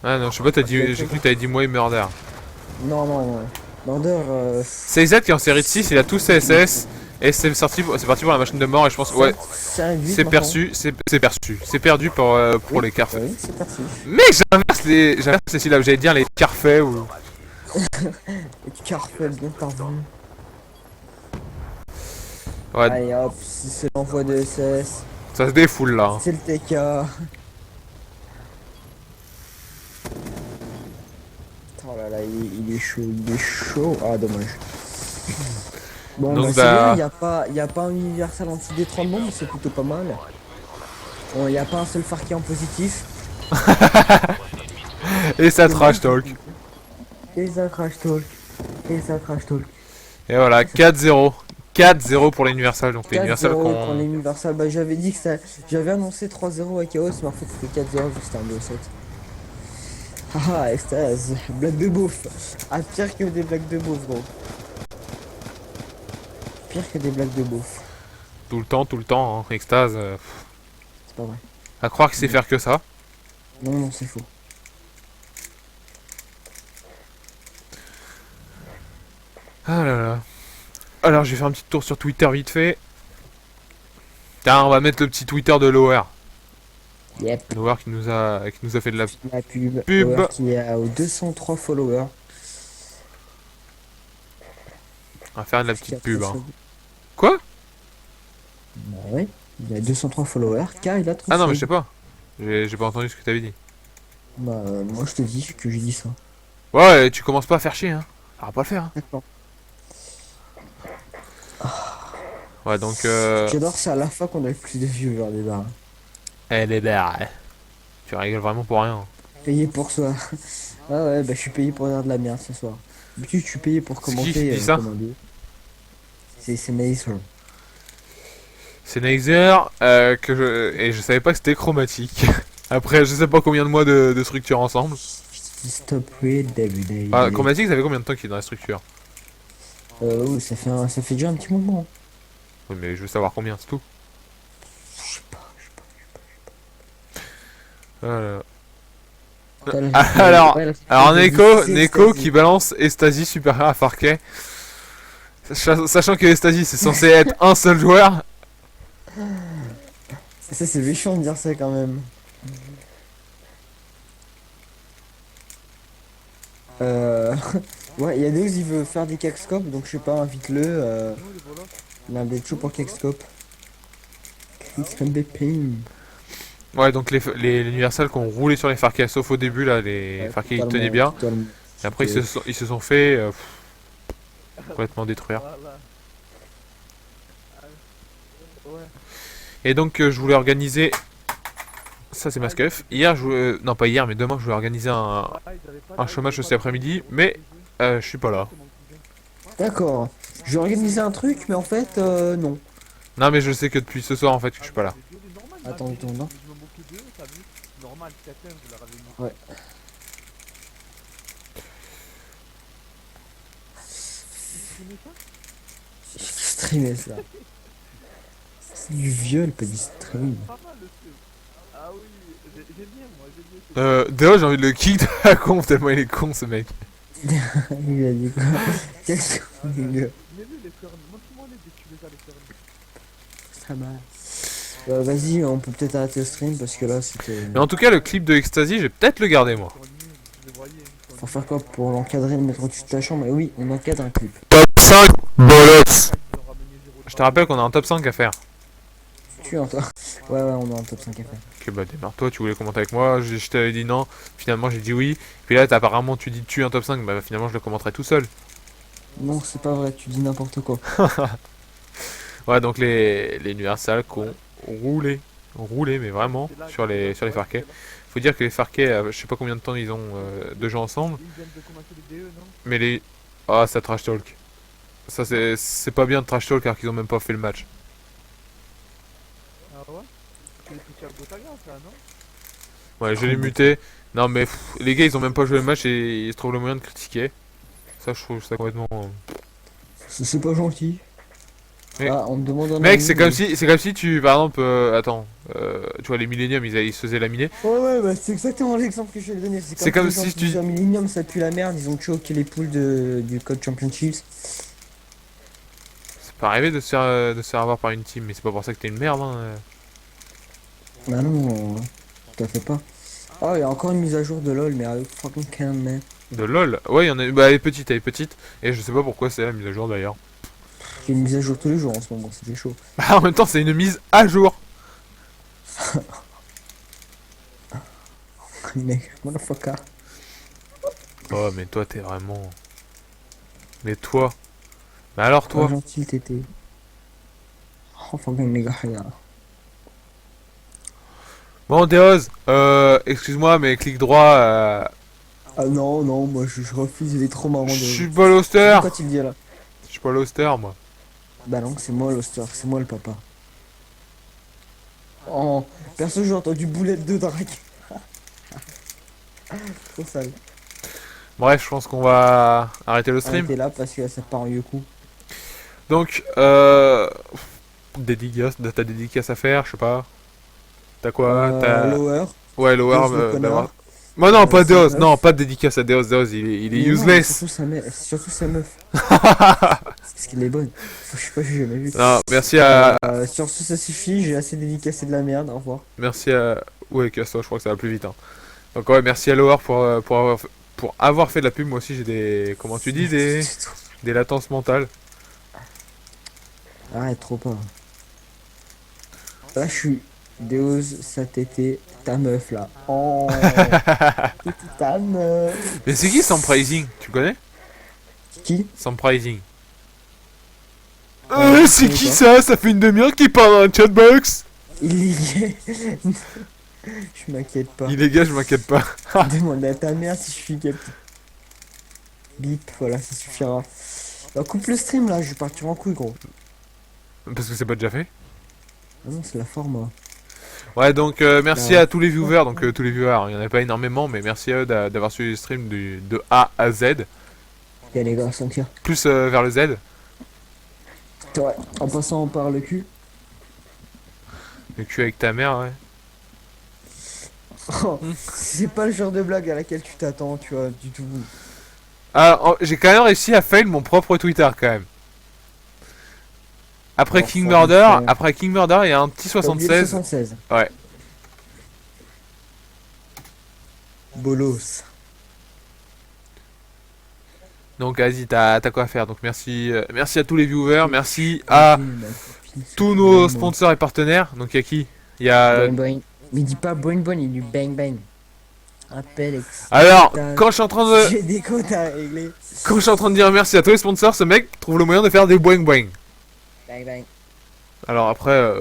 Ah non, je sais pas, j'ai cru que t'avais dit moi et Murder. Non, non, non. Murder, C'est Z qui est en série de 6, il a tous ses SS. Et c'est parti pour la machine de mort et je pense ouais, c'est un 8 c'est maintenant. perçu, c'est perçu, c'est perdu pour Oui, les carfaits. Oui, c'est parti. Mec, j'inverse les syllabes, j'allais dire les carfaits ou... Et tu carfel bien parvenu. Ouais, Allez hop, c'est l'envoi de SS. ça se défoule là. Hein. C'est le TK. Oh là là, il est chaud, il est chaud. Ah, dommage. Bon, Donc, bah, c'est bah- bien, y a pas un universal en dessous des 30 bombes, c'est plutôt pas mal. Bon, y a pas un seul Far Cry en positif. Et ça trash talk. Et ça crash talk. Et ça crash talk. Et voilà, 4-0. 4-0 pour l'Universal, donc l'Universal 4-0 pour qu'on... l'universal. Bah, j'avais dit que ça. J'avais annoncé 3-0 à Chaos, mais en fait c'était 4-0 vu que c'était un 2-7. Ah, extase. Blague de bouffe. Ah, pire que des blagues de bouffe, gros. Pire que des blagues de bouffe. Tout le temps, hein. Extase. C'est pas vrai. À croire qu'il sait faire que ça. Non, non, c'est faux. Ah là là. Alors, je vais faire un petit tour sur Twitter vite fait. Tiens, on va mettre le petit Twitter de Lower. Yep. Lower qui nous a fait de la... La pub. Pub. Power qui est aux 203 followers. On va faire de la petite pub. Hein. Bah Quoi? ouais. Il a 203 followers car il a 30 Ah non, mais je sais pas. J'ai pas entendu ce que t'avais dit. Bah, moi je te dis que j'ai dit ça. Ouais, tu commences pas à faire chier, hein. Ça va pas le faire, hein. D'accord. Ouais, donc J'adore, c'est à la fin qu'on a le plus de viewers des bars. elle est là. Tu rigoles vraiment pour rien. Payé pour soi. Ah ouais, bah je suis payé pour dire de la merde ce soir. D'habitude, je suis payé pour C'est qui commenter. dit ça Commander. C'est Mazer. C'est Naxer, et je savais pas que c'était chromatique. Après, je sais pas combien de mois de structure ensemble. Stop read every day. Ah, chromatique, ça fait combien de temps qu'il est dans la structure? Oui, ça fait déjà un petit moment. Oui, mais je veux savoir combien, c'est tout. Je sais pas. Voilà. T'as la- Alors, ouais, la- alors la- Neko, c'est Neko Stasi. qui balance Estasi supérieur à Farkey. Sachant que Estasi c'est censé être un seul joueur. Ça, c'est méchant de dire ça quand même. Ouais, il y a Deus, il veut faire des Kexcop, donc je sais pas, invite-le. Il a des chaud pour Kexcop. Kexcop des ping. Ouais, donc les Universal qui ont roulé sur les Farkey, sauf au début là, les Farkey ils tenaient bien. Et après ils se sont fait complètement détruire. Et donc je voulais organiser... Ça c'est Maskeuf. Hier, non pas hier, mais demain je voulais organiser un chômage cet après-midi, mais je suis pas là. D'accord. J'ai organisé un truc, mais en fait, non. Non mais je sais que depuis ce soir en fait que je suis pas là. Attends, non. Ouais. J'ai streamé ça. C'est du viol, pas du stream. Déjà j'ai envie de le kick de la conf tellement il est con ce mec. Il a dit quoi? Qu'est-ce qu'on dit? Ça va. Vas-y, on peut peut-être arrêter le stream parce que là c'était. Mais en tout cas le clip de Ecstasy je vais peut-être le garder moi. Pour faire quoi? Pour l'encadrer, le mettre au-dessus de ta chambre? Et oui, on encadre un clip. Top 5 bolos. Je te rappelle qu'on a un top 5 à faire. Tu es en toi. Ouais, ouais, on est en top 5 à faire. Ok, bah démarre-toi, tu voulais commenter avec moi, je t'avais dit non, finalement j'ai dit oui. Puis là, apparemment, tu dis tu es un top 5, bah finalement je le commenterai tout seul. Non, c'est pas vrai, tu dis n'importe quoi. Ouais, donc les Universal qui ont roulé, mais vraiment, sur les Farkey. Faut dire que les Farkey, je sais pas combien de temps ils ont de jeux ensemble, mais les... Ah, ça trash talk. Ça, c'est pas bien de trash talk car qu'ils ont même pas fait le match. Ah ouais? Tu les touches à Gotaga, ça, non? Ouais, je l'ai muté. Non, mais les gars, ils ont même pas joué le match et ils se trouvent le moyen de critiquer. Ça, je trouve ça complètement... C'est pas gentil. Mais- Ah, on me demande un Mec, avis, c'est comme si tu, par exemple, attends, tu vois les Millennium, ils se faisaient laminer. Ouais, bah c'est exactement l'exemple que je vais te donner. C'est comme les si gens qui tu- disent, Ah, Millennium, ça pue la merde, ils ont choqué les poules du Code Championships. C'est pas arrivé de se faire avoir par une team, mais c'est pas pour ça que t'es une merde, hein. Bah non, tout à fait pas. Ah, il y a encore une mise à jour de LoL, mais avec fucking can, man. De LOL. Ouais, il y en a, bah elle est petite, et je sais pas pourquoi c'est la mise à jour d'ailleurs. Il y a une mise à jour tous les jours en ce moment, c'était chaud. Bah, en même temps, c'est une mise à jour. Mec, motherfucker. Oh, mais toi, t'es vraiment... Mais toi... Mais alors, Toi, toi... gentil, t'étais. Oh, fucking nigga, yeah. Bon, Deoz, excuse-moi, mais clic droit, Ah non, non, moi je refuse, il est trop marrant. je suis pas l'hoster. Pourquoi tu le dis là? Je suis pas l'hoster, moi. Bah non, c'est moi l'hoster, c'est moi le papa. Oh, perso j'ai entendu boulette de drague. Trop sale. Bref, je pense qu'on va arrêter le stream. T'es là parce que ça part en yoku. Donc, dédicace, t'as dédicace à faire, je sais pas. T'as quoi? T'as... Lower. Ouais, Lower, Deoz le connard. Moi non, pas sa Deoz, meuf. non, pas de dédicace à Deoz, il est Mais non, useless. surtout sa meuf. Parce qu'elle est bonne. Je sais pas, j'ai jamais vu. Non, merci à... Sur ce, ça suffit, j'ai assez dédicacé de la merde, au revoir. Merci à... Ouais, casse-toi, je crois que ça va plus vite. Hein. Donc ouais, merci à Lower pour avoir fait de la pub. Moi aussi, j'ai des... Comment tu dis? Des latences mentales. Arrête, trop pas. Là, je suis Deoz, sa tété, ta meuf là. Oh, ta meuf. Mais c'est qui Sampricing? Tu connais? Qui? Sampricing. je C'est connais qui pas. ça? Ça fait une demi-heure qu'il parle dans un chatbox. Il est gay. Je m'inquiète pas. Il est gars, je m'inquiète pas. Demande à ta mère si je suis gay. Bip, voilà, ça suffira. Bah, coupe le stream là, je vais partir en couille gros. Parce que c'est pas déjà fait. Ah non, c'est la forme. Ouais, donc merci Bah, à tous les viewers. Donc tous les viewers, il y en a pas énormément, mais merci à eux d'avoir suivi le stream de A à Z. Y'a les gars, sentir. Plus vers le Z. Ouais, en passant par le cul. Le cul avec ta mère, ouais. Oh, c'est pas le genre de blague à laquelle tu t'attends, tu vois, du tout. Ah, j'ai quand même réussi à fail mon propre Twitter quand même. Après Oh, King fucking Murder, fail. après King Murder, il y a un petit T'as oublié le 76. 76. Ouais. Bolos. Donc vas-y, t'as quoi à faire. Donc merci, merci à tous les viewers, merci à tous nos sponsors et partenaires. Donc il y a qui? Il y a... Boing boing. Mais il dit pas boing boing, il dit bang bang. Appel Alors, quand je suis en train de... J'ai des comptes à régler. Quand je suis en train de dire merci à tous les sponsors, ce mec trouve le moyen de faire des boing boing. Bang bang. Alors après,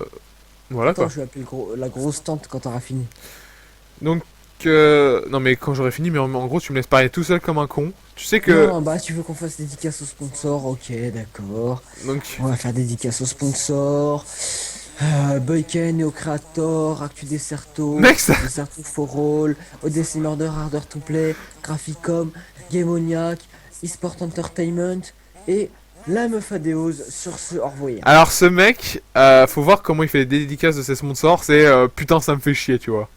voilà Attends, quoi. je vais appeler la grosse tante quand t'auras fini. Donc, non mais quand j'aurai fini, mais en gros tu me laisses parler tout seul comme un con. Tu sais que... Non, bah tu veux qu'on fasse dédicace aux sponsors, ok, d'accord. Donc, On va faire dédicace aux sponsors. Boyken, Neocreator, Actu Deserto, mec, ça... Deserto for All, Odyssey Murder, Harder to Play, Graphicom, Gamoniac, eSport Entertainment et la meuf à Deoz sur ce au revoir. Alors ce mec, faut voir comment il fait les dédicaces de ses sponsors, c'est putain ça me fait chier, tu vois.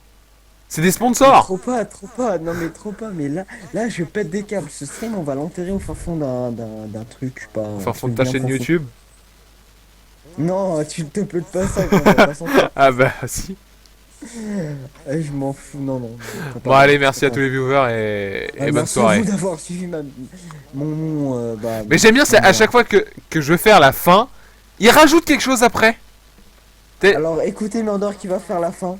C'est des sponsors. Trop pas, non mais trop pas, mais là je pète des câbles. Ce stream on va l'enterrer au fin fond d'un truc, pas. Enfin, fond de ta chaîne YouTube. Non, tu te peux pas ça quand on va pas sentir. Ah bah si. Je m'en fous, non, non. Bon, allez, merci à tous les viewers et bonne merci à soirée. vous d'avoir suivi Mais j'aime bien, c'est à chaque fois que je veux faire la fin, il rajoute quelque chose après. Alors écoutez Murder qui va faire la fin.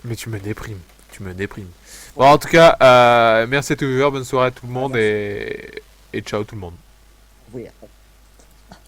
Mais tu me déprimes, tu me déprimes. Bon, en tout cas, merci à tous les viewers, bonne soirée à tout le monde et ciao tout le monde. Oui.